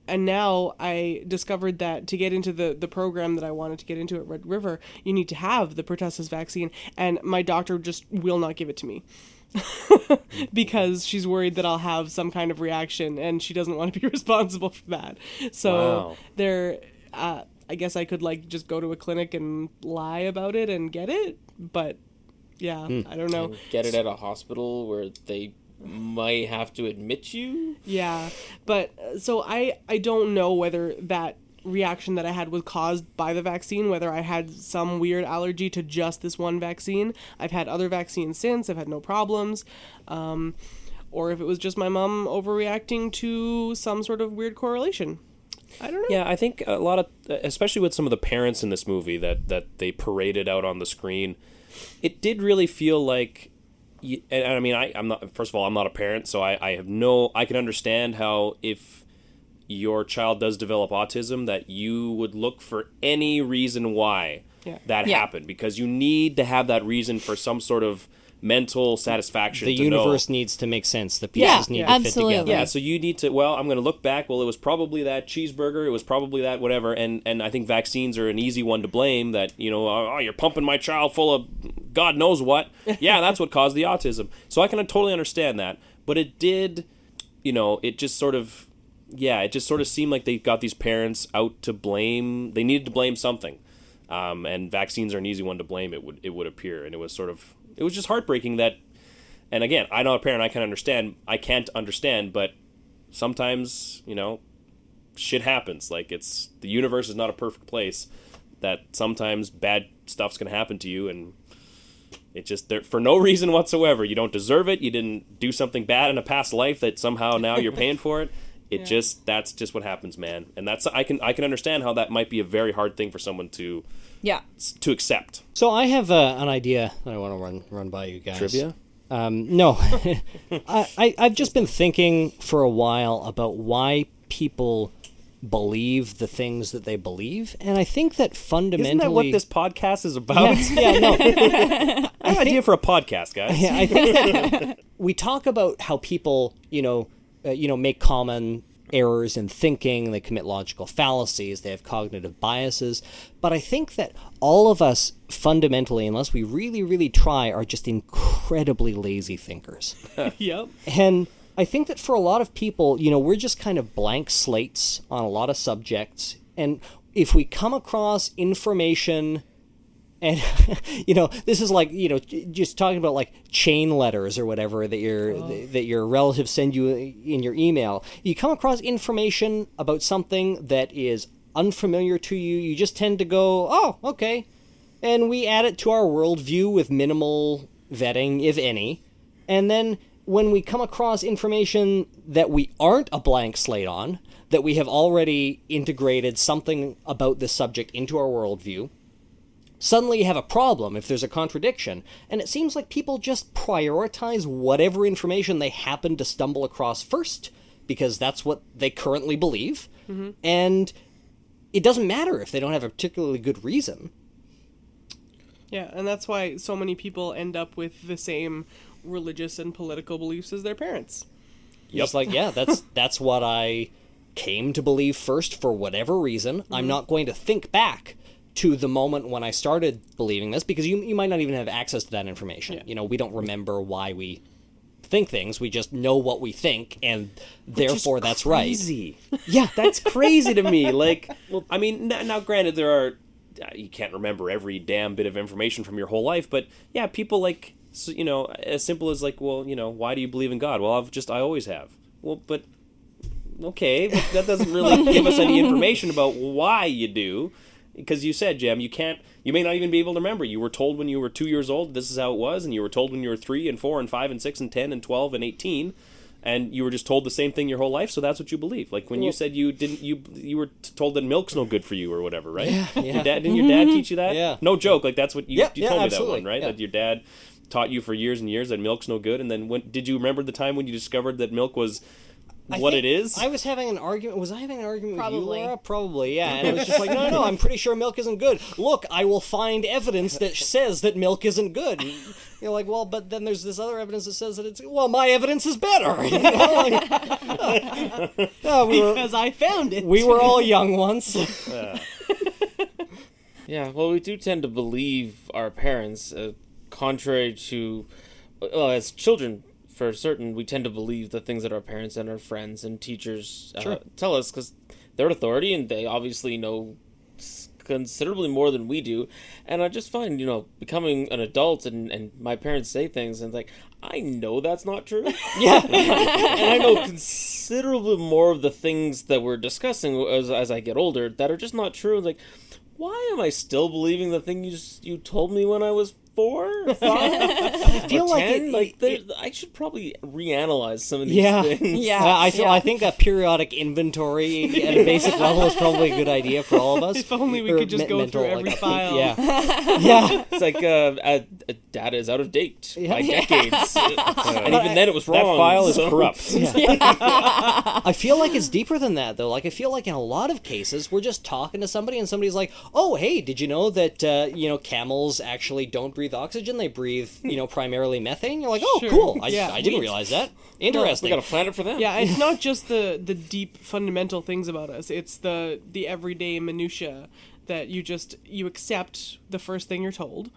now I discovered that to get into the program that I wanted to get into at Red River, you need to have the pertussis vaccine, and my doctor just will not give it to me. Because she's worried that I'll have some kind of reaction, and she doesn't want to be responsible for that. So I guess I could just go to a clinic and lie about it and get it, but yeah, I don't know. Get it at a hospital where they might have to admit you. Yeah, but so I don't know whether that reaction that I had was caused by the vaccine, whether I had some weird allergy to just this one vaccine. I've had other vaccines since, I've had no problems, or if it was just my mom overreacting to some sort of weird correlation. I don't know. Yeah, I think a lot of, especially with some of the parents in this movie that they paraded out on the screen, it did really feel like, and I mean, I'm not, first of all, I'm not a parent, so I can understand how if your child does develop autism, that you would look for any reason why that happened, because you need to have that reason for some sort of mental satisfaction. The to universe know. needs to make sense. The pieces need to fit absolutely. together. Yeah, so you need to, I'm going to look back, it was probably that cheeseburger, it was probably that whatever, and I think vaccines are an easy one to blame, that, you're pumping my child full of God knows what. Yeah, that's what caused the autism. So I can totally understand that, but it did, it just sort of seemed like they got these parents out to blame. They needed to blame something, and vaccines are an ezy one to blame, it would appear, and it was just heartbreaking that, and again, I'm not a parent, I can't understand, but sometimes, shit happens. The universe is not a perfect place, that sometimes bad stuff's going to happen to you, and it just, for no reason whatsoever. You don't deserve it, you didn't do something bad in a past life that somehow now you're paying for it. That's just what happens, man. And that's, I can understand how that might be a very hard thing for someone to accept. So I have an idea that I want to run by you guys. Trivia? No. I've just been thinking for a while about why people believe the things that they believe. And I think that fundamentally... Isn't that what this podcast is about? No. I have an idea for a podcast, guys. Yeah, I think that we talk about how people, make common errors in thinking, they commit logical fallacies, they have cognitive biases, but I think that all of us fundamentally, unless we really, really try, are just incredibly lazy thinkers. Yep. And I think that for a lot of people, we're just kind of blank slates on a lot of subjects, and if we come across information... And, this is like, just talking about like chain letters or whatever that your relatives send you in your email. You come across information about something that is unfamiliar to you, you just tend to go, oh, okay. And we add it to our worldview with minimal vetting, if any. And then when we come across information that we aren't a blank slate on, that we have already integrated something about this subject into our worldview, suddenly you have a problem if there's a contradiction, and it seems like people just prioritize whatever information they happen to stumble across first, because that's what they currently believe, and it doesn't matter if they don't have a particularly good reason. Yeah, and that's why so many people end up with the same religious and political beliefs as their parents. Just like, that's what I came to believe first for whatever reason. I'm not going to think back to the moment when I started believing this, because you might not even have access to that information. Yeah. We don't remember why we think things. We just know what we think, and therefore that's crazy. right. Yeah, that's crazy to me. Like, well, I mean, now granted, there are... you can't remember every damn bit of information from your whole life, but yeah, people like, as simple as like, well, why do you believe in God? Well, I always have. Well, but, okay, but that doesn't really give us any information about why you do. Because you said, Jem, you may not even be able to remember. You were told when you were 2 years old, this is how it was, and you were told when you were 3 and 4 and 5 and 6 and 10 and 12 and 18, and you were just told the same thing your whole life, so that's what you believe. Like when you said you were told that milk's no good for you or whatever, right? Yeah. Didn't your dad teach you that? Yeah. No joke, like that's what you told me absolutely. that one, right? Yeah. That your dad taught you for years and years that milk's no good, and then did you remember the time when you discovered that milk was what it is? I was having an argument. Was I having an argument Probably. with you, Laura? Probably, yeah. And it was just like, no, I'm pretty sure milk isn't good. Look, I will find evidence that says that milk isn't good. And you're like, well, but then there's this other evidence that says that it's... Well, my evidence is better. Because I found it. We were all young once. Yeah, well, we do tend to believe our parents, contrary to, as children, for certain, we tend to believe the things that our parents and our friends and teachers tell us, because they're an authority and they obviously know considerably more than we do. And I just find, becoming an adult and my parents say things and like, I know that's not true. Yeah. And I know considerably more of the things that we're discussing as I get older that are just not true. Like, why am I still believing the thing you told me when I was 4, 5, I feel like 10? I should probably reanalyze some of these things. Yeah. I think a periodic inventory at a basic level is probably a good idea for all of us. If only we could just go through every file. Yeah. Yeah. It's like data is out of date by decades, and even then it was wrong. That file is corrupt. I feel like it's deeper than that, though. Like, I feel like in a lot of cases, we're just talking to somebody, and somebody's like, "Oh, hey, did you know that camels actually don't breathe oxygen? They breathe, primarily methane." You're like, "Oh, Sure. cool! I Yeah. didn't realize that. Interesting." We got a planet for them. Yeah, it's not just the deep fundamental things about us. It's the everyday minutia that you accept the first thing you're told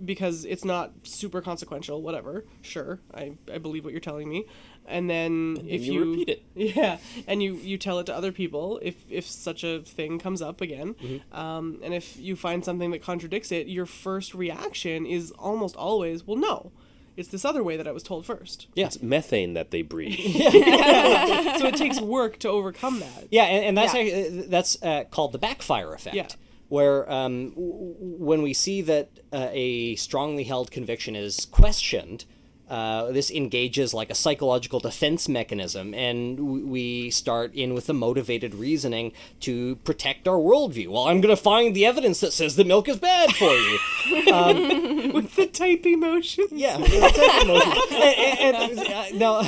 because it's not super consequential, whatever. Sure, I believe what you're telling me. And then if you repeat it. Yeah, and you tell it to other people if such a thing comes up again. Mm-hmm. And if you find something that contradicts it, your first reaction is almost always, well, no. It's this other way that I was told first. Yeah. It's methane that they breathe. So it takes work to overcome that. Yeah, and that's called the backfire effect. Yeah. Where when we see that a strongly held conviction is questioned, this engages like a psychological defense mechanism, and we start in with the motivated reasoning to protect our worldview. Well, I'm going to find the evidence that says that milk is bad for you. With the typing motion. Yeah, typing motions. Now,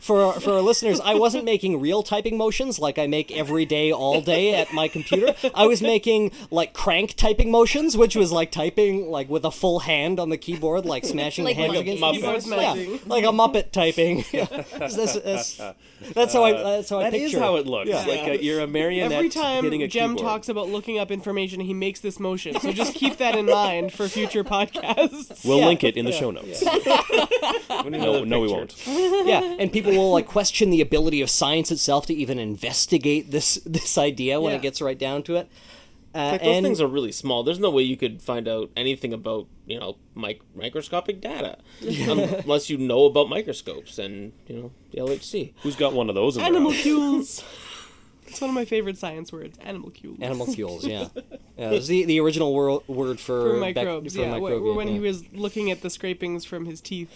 for our listeners, I wasn't making real typing motions like I make every day, all day at my computer. I was making like crank typing motions, which was like typing like with a full hand on the keyboard, like smashing Like the hands Muppet. against Keyboard the keyboard. smashing. Yeah, like a Muppet typing. Yeah. That's how I That picture is how it looks. Yeah. Like you're a marionette Every time hitting a Jem keyboard. talks about looking up information, he makes this motion. So just keep that in mind for future podcasts. We'll Yeah. link it in the show notes. No, we won't. Yeah, and people will like question the ability of science itself to even investigate this idea when Yeah. it gets right down to it. Like, those things are really small. There's no way you could find out anything about, microscopic data unless you know about microscopes and, the LHC. Who's got one of those in their house? Animalcules. It's one of my favorite science words. Animalcules. Animalcules, yeah. Yeah, it was the original word For for microbes, for yeah. microbial, When yeah. he was looking at the scrapings from his teeth.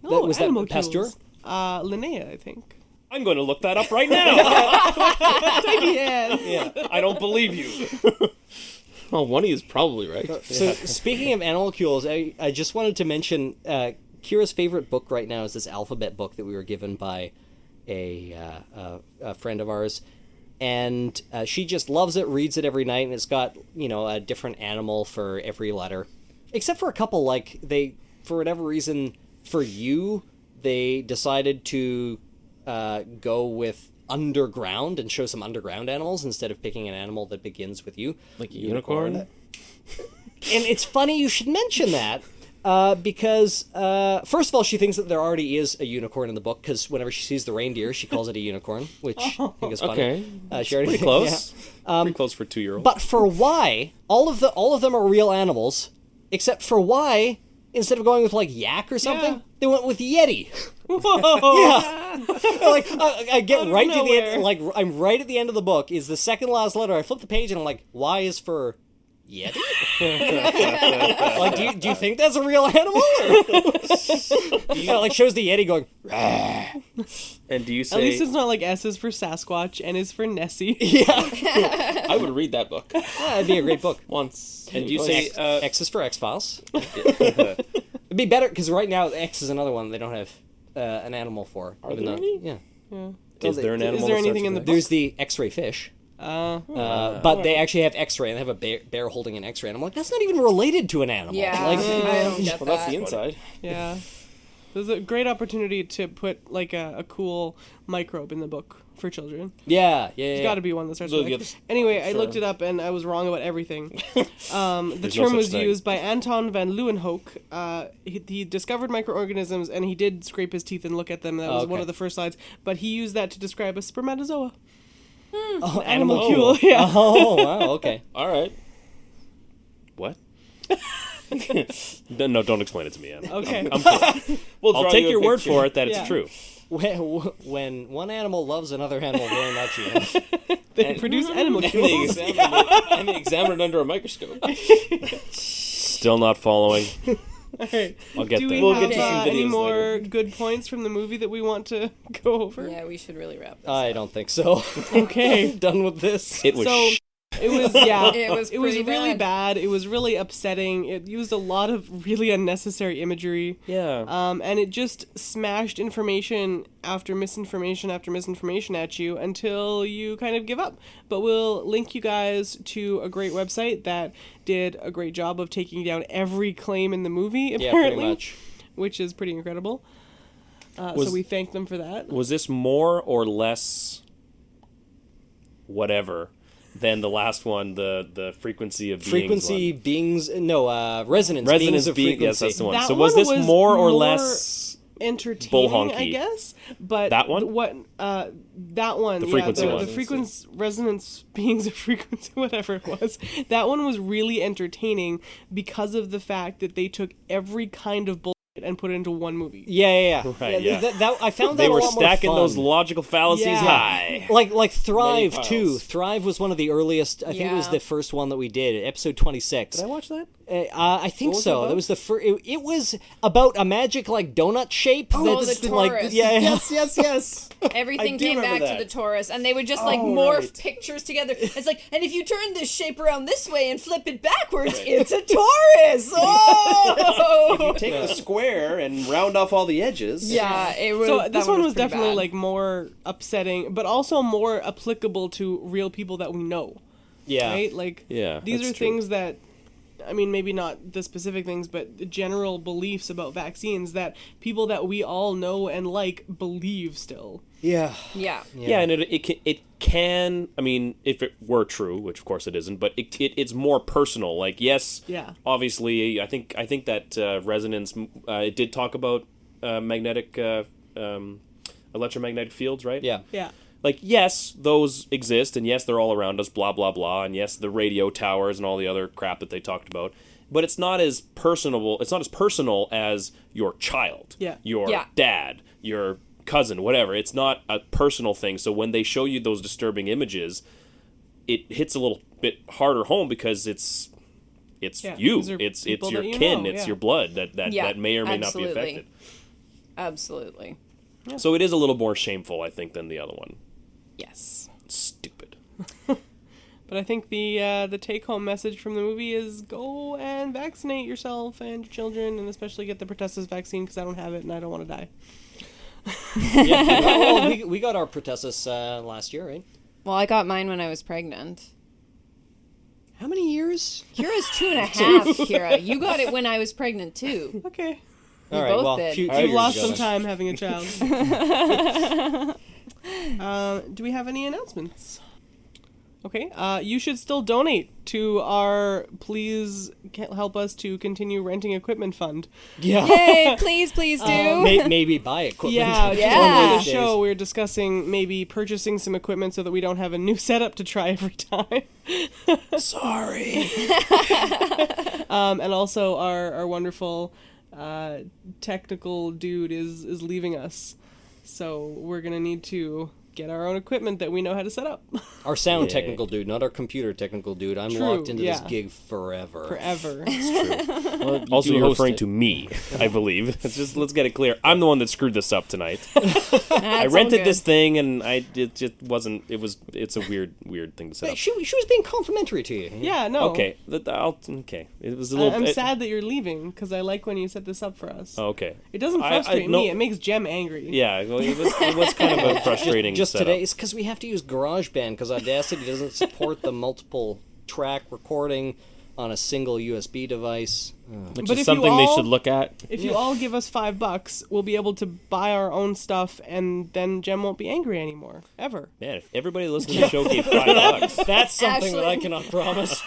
Was that animalcules. Pasteur? Linnea, I think. I'm going to look that up right now. Yes. I don't believe you. Well, one of you is probably right. So speaking of animalcules, I just wanted to mention Kira's favorite book right now is this alphabet book that we were given by a friend of ours. And she just loves it, reads it every night, and it's got, a different animal for every letter. Except for a couple, like, for whatever reason, for you, they decided to go with underground and show some underground animals instead of picking an animal that begins with you. Like a unicorn? And it's funny you should mention that. Because, first of all, she thinks that there already is a unicorn in the book, because whenever she sees the reindeer, she calls it a unicorn, which I think is funny. Okay. She already, Pretty close. yeah. Pretty close for a 2-year-old. But for Y, all of them are real animals, except for Y, instead of going with, like, yak or something, Yeah. they went with Yeti. Whoa. Yeah. Like, I get Out of right to the nowhere. end, like, I'm right at the end of the book, is the second last letter. I flip the page and I'm like, Y is for Yeti? Like, do you think that's a real animal? Like, shows the Yeti going, "Rah." And do you say... At least it's not like S is for Sasquatch, N is for Nessie. Yeah. I would read that book That'd be a great book. once. And do you say... X is for X-Files. It'd be better, because right now X is another one they don't have an animal for. Are even there though, any? Yeah. is there an animal Is there that starts anything in with the X? There's the X-ray fish. But they actually have X-ray, and they have a bear holding an X-ray. And I'm like, that's not even related to an animal. Yeah, Like, I don't get Well, that. that's the inside. Yeah. There's a great opportunity to put, like, a cool microbe in the book for children. yeah. There's got to be one that starts So with you X. get- Anyway, I sure. looked it up, and I was wrong about everything. The There's no term such was thing. used by Anton van Leeuwenhoek. He discovered microorganisms, and he did scrape his teeth and look at them. That was one okay. of the first slides. But he used that to describe a spermatozoa. Oh, Animalcule, yeah. Oh, wow, okay. All right. What? No, don't explain it to me, Anna. Okay. We'll I'll draw take you a your word picture. for it that Yeah. it's true. When one animal loves another animal very much, They produce And they animalcules. examine it under a microscope. Still not following. All right. I'll get Do there. we We'll have get to some any videos more later. good points from the movie that we want to go over? Yeah, we should really wrap this I up. don't think so. Okay. Done with this. It was So it was It was it was pretty really bad. bad. It was really upsetting. It used a lot of really unnecessary imagery. Yeah. And it just smashed information after misinformation at you until you kind of give up. But we'll link you guys to a great website that did a great job of taking down every claim in the movie, Yeah, apparently, pretty much. which is pretty incredible. So Was- we thank them for that. Was this more or less whatever than the last one, the frequency of beings Frequency, one? beings, no, resonance, Resonance beings of being, frequency. yes, that's the one. That So was one this was more or more less Entertaining, Bull honky. I guess, but That one? That one, The yeah, frequency the one. frequency resonance beings of frequency, whatever it was. That one was really entertaining because of the fact that they took every kind of bullshit and put it into one movie. Yeah. Right, yeah. That, I found that They a were lot more stacking fun. those logical fallacies Yeah. high. Like Thrive Many too. piles. Thrive was one of the earliest. I think it was Yeah. the first one that we did, episode 26. Did I watch that? I think What was it so. about? That was the first. It was about a magic like donut shape. Oh, that's the like torus. yeah. yes. Everything I do came back remember to that. the Taurus, and they would just like Oh, morph right. pictures together. It's like, and if you turn this shape around this way and flip it backwards, it's a Taurus. Oh, Take the square and round off all the edges. yeah. It was. So that this one was pretty definitely bad. like more upsetting, but also more applicable to real people that we know, Yeah. right? Like, Yeah, these that's are true. things that, I mean, maybe not the specific things, but the general beliefs about vaccines that people that we all know and like believe still. Yeah. Yeah. Yeah, and it can. I mean, if it were true, which of course it isn't, but it's more personal. Like, yes, Yeah. obviously, I think that resonance. It did talk about magnetic, electromagnetic fields, right? Yeah. Yeah. Like, yes, those exist, and yes, they're all around us. Blah blah blah, and yes, the radio towers and all the other crap that they talked about. But it's not as personable. It's not as personal as your child, Yeah. your Yeah. dad, your cousin, whatever. It's not a personal thing. So when they show you those disturbing images, it hits a little bit harder home because it's Yeah, you, these are it's people your that you kin, know, it's yeah. your blood that Yeah, that may or may absolutely. not be affected. Absolutely. So it is a little more shameful, I think, than the other one. Yes. Stupid. But I think the take-home message from the movie is go and vaccinate yourself and your children, and especially get the pertussis vaccine because I don't have it and I don't want to die. Yeah. Well, we got our pertussis last year, right? Well, I got mine when I was pregnant. How many years? Kira's 2.5. Kira, you got it when I was pregnant too. Okay. All right. both Well, did. few You've You've years lost ago some then. time having a child. Do we have any announcements? Okay. You should still donate to our Please Help Us to Continue Renting Equipment Fund. Yeah. Yay! Please do. Maybe buy equipment. Yeah, just Yeah. before the These show, days. we were discussing maybe purchasing some equipment so that we don't have a new setup to try every time. Sorry. And also, our wonderful technical dude is leaving us, so we're gonna need to get our own equipment that we know how to set up Our sound Yay. technical dude, not our computer technical dude. I'm True, locked into this yeah. gig forever. forever. Well, Also, do you're host referring it. to me, I believe. Let's get it clear. I'm the one that screwed this up tonight. I That's all rented good. this thing, and it just wasn't. It's a weird thing to set up. She was being complimentary to you. Yeah, no. Okay, okay. It was a little. I'm sad that you're leaving because I like when you set this up for us. Oh, okay. It doesn't I- frustrate no- me. It makes Jem angry. Yeah, well, it was kind of a frustrating. Just setup. today, it's because we have to use GarageBand because Audacity doesn't support the multiple track recording on a single USB device. Which But is if something you they all- should look at. If you all give us $5, we'll be able to buy our own stuff, and then Jem won't be angry anymore, ever. Man, if everybody listening to the show gave $5, That's something that I Ashlyn. cannot promise.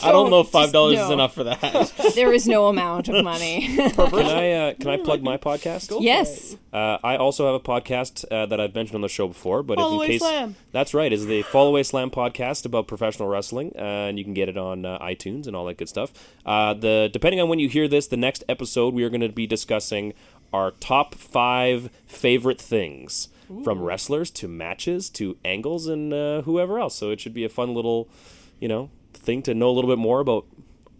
I don't know if $5 is no. enough for that. There is no amount of money. can I plug my podcast? Go for Yes. it. I also have a podcast that I've mentioned on the show before, but if Fall in Away case Slam. that's right, is the Fall Away Slam podcast about professional wrestling, and you can get it on iTunes and all that good stuff. Depending on when you hear this, the next episode we are going to be discussing our top 5 favorite things, from wrestlers to matches to angles and whoever else. So it should be a fun little, thing to know a little bit more about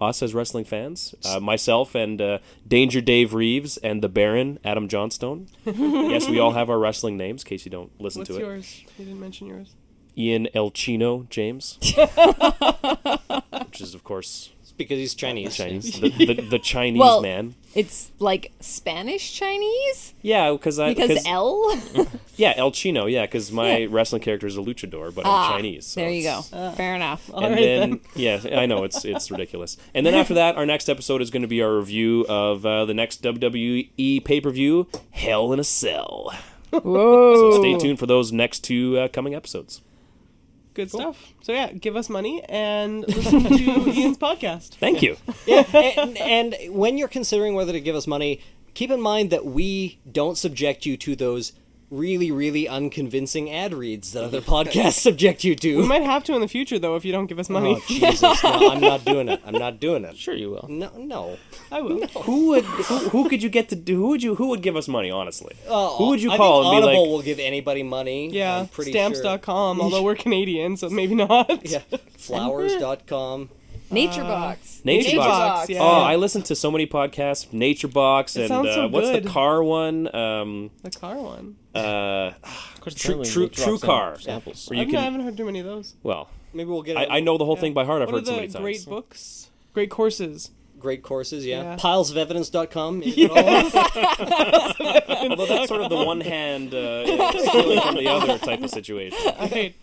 us as wrestling fans, myself and Danger Dave Reeves and the Baron Adam Johnstone. Yes, we all have our wrestling names, in case you don't listen What's to it. yours? You didn't mention yours. Ian El Chino James, which is of course It's because he's Chinese. Chinese, the Chinese Well, man. It's like Spanish Chinese Yeah, because L. yeah, El Chino, yeah, because my wrestling character is a luchador, but I'm Chinese. So There you go. it's- Fair enough. And right, then, yeah, I know it's ridiculous. And then after that, our next episode is going to be our review of the next WWE pay-per-view, Hell in a Cell. Whoa. So stay tuned for those next 2 coming episodes. Good stuff. So yeah, give us money and listen to Ian's podcast. Thank you. Yeah, and when you're considering whether to give us money, keep in mind that we don't subject you to those really, really unconvincing ad reads that other podcasts subject you We to. might have to in the future though if you don't give us money. Oh, Jesus. No, I'm not doing it. I'm not doing it. Sure you will. No. I will. Who could you get to do? Who would give us money? Honestly, who would you I call think and be Audible like, will give anybody money. Yeah, I'm pretty sure. stamps.com, although we're Canadian, so maybe not. Yeah, flowers.com. Nature Box. Nature Box. yeah. Oh, I listen to so many podcasts. Nature Box and sounds so what's the good. car one? The car one. Of course, True apparently Nature True Box Car. samples. Where you I can, haven't heard too many of those. well, Maybe we'll get. I know the whole thing by heart. I've What are heard so many the times. great books? Great courses. Great courses, yeah. Yeah. Pilesofelvidence.com. Although that's sort of the one hand stealing from the other type of situation. Right.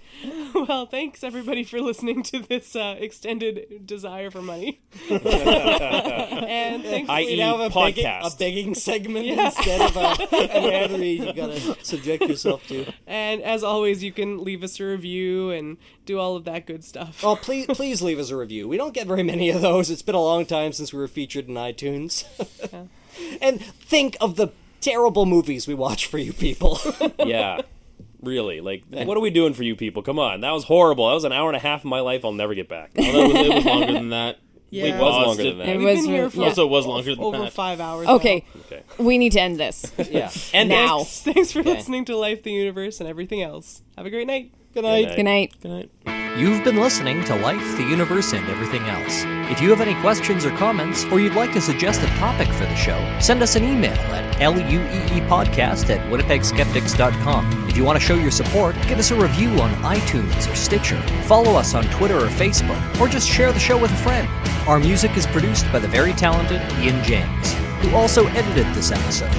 Well, thanks everybody for listening to this extended desire for money. And thanks. I.e. now have podcast. a begging segment instead of an ad read you gotta subject yourself to. And as always, you can leave us a review and do all of that good stuff. Oh, please leave us a review. We don't get very many of those. It's been a long time since we were featured in iTunes. And think of the terrible movies we watch for you people. Yeah. Really, like, what are we doing for you people? Come on, that was horrible. That was an hour and a half of my life I'll never get back. Although it was longer than that. Yeah. It was longer than that. It We've was been here re- for yeah. Also, it was longer than over that. 5 hours. Okay, Okay. we need to end this. Yeah. And Now. Thanks for listening to Life, the Universe, and everything else. Have a great night. Good night. night. Good night. Good night. You've been listening to Life, the Universe, and Everything Else. If you have any questions or comments, or you'd like to suggest a topic for the show, send us an email at lueepodcast@winnipegskeptics.com. If you want to show your support, give us a review on iTunes or Stitcher, follow us on Twitter or Facebook, or just share the show with a friend. Our music is produced by the very talented Ian James, who also edited this episode.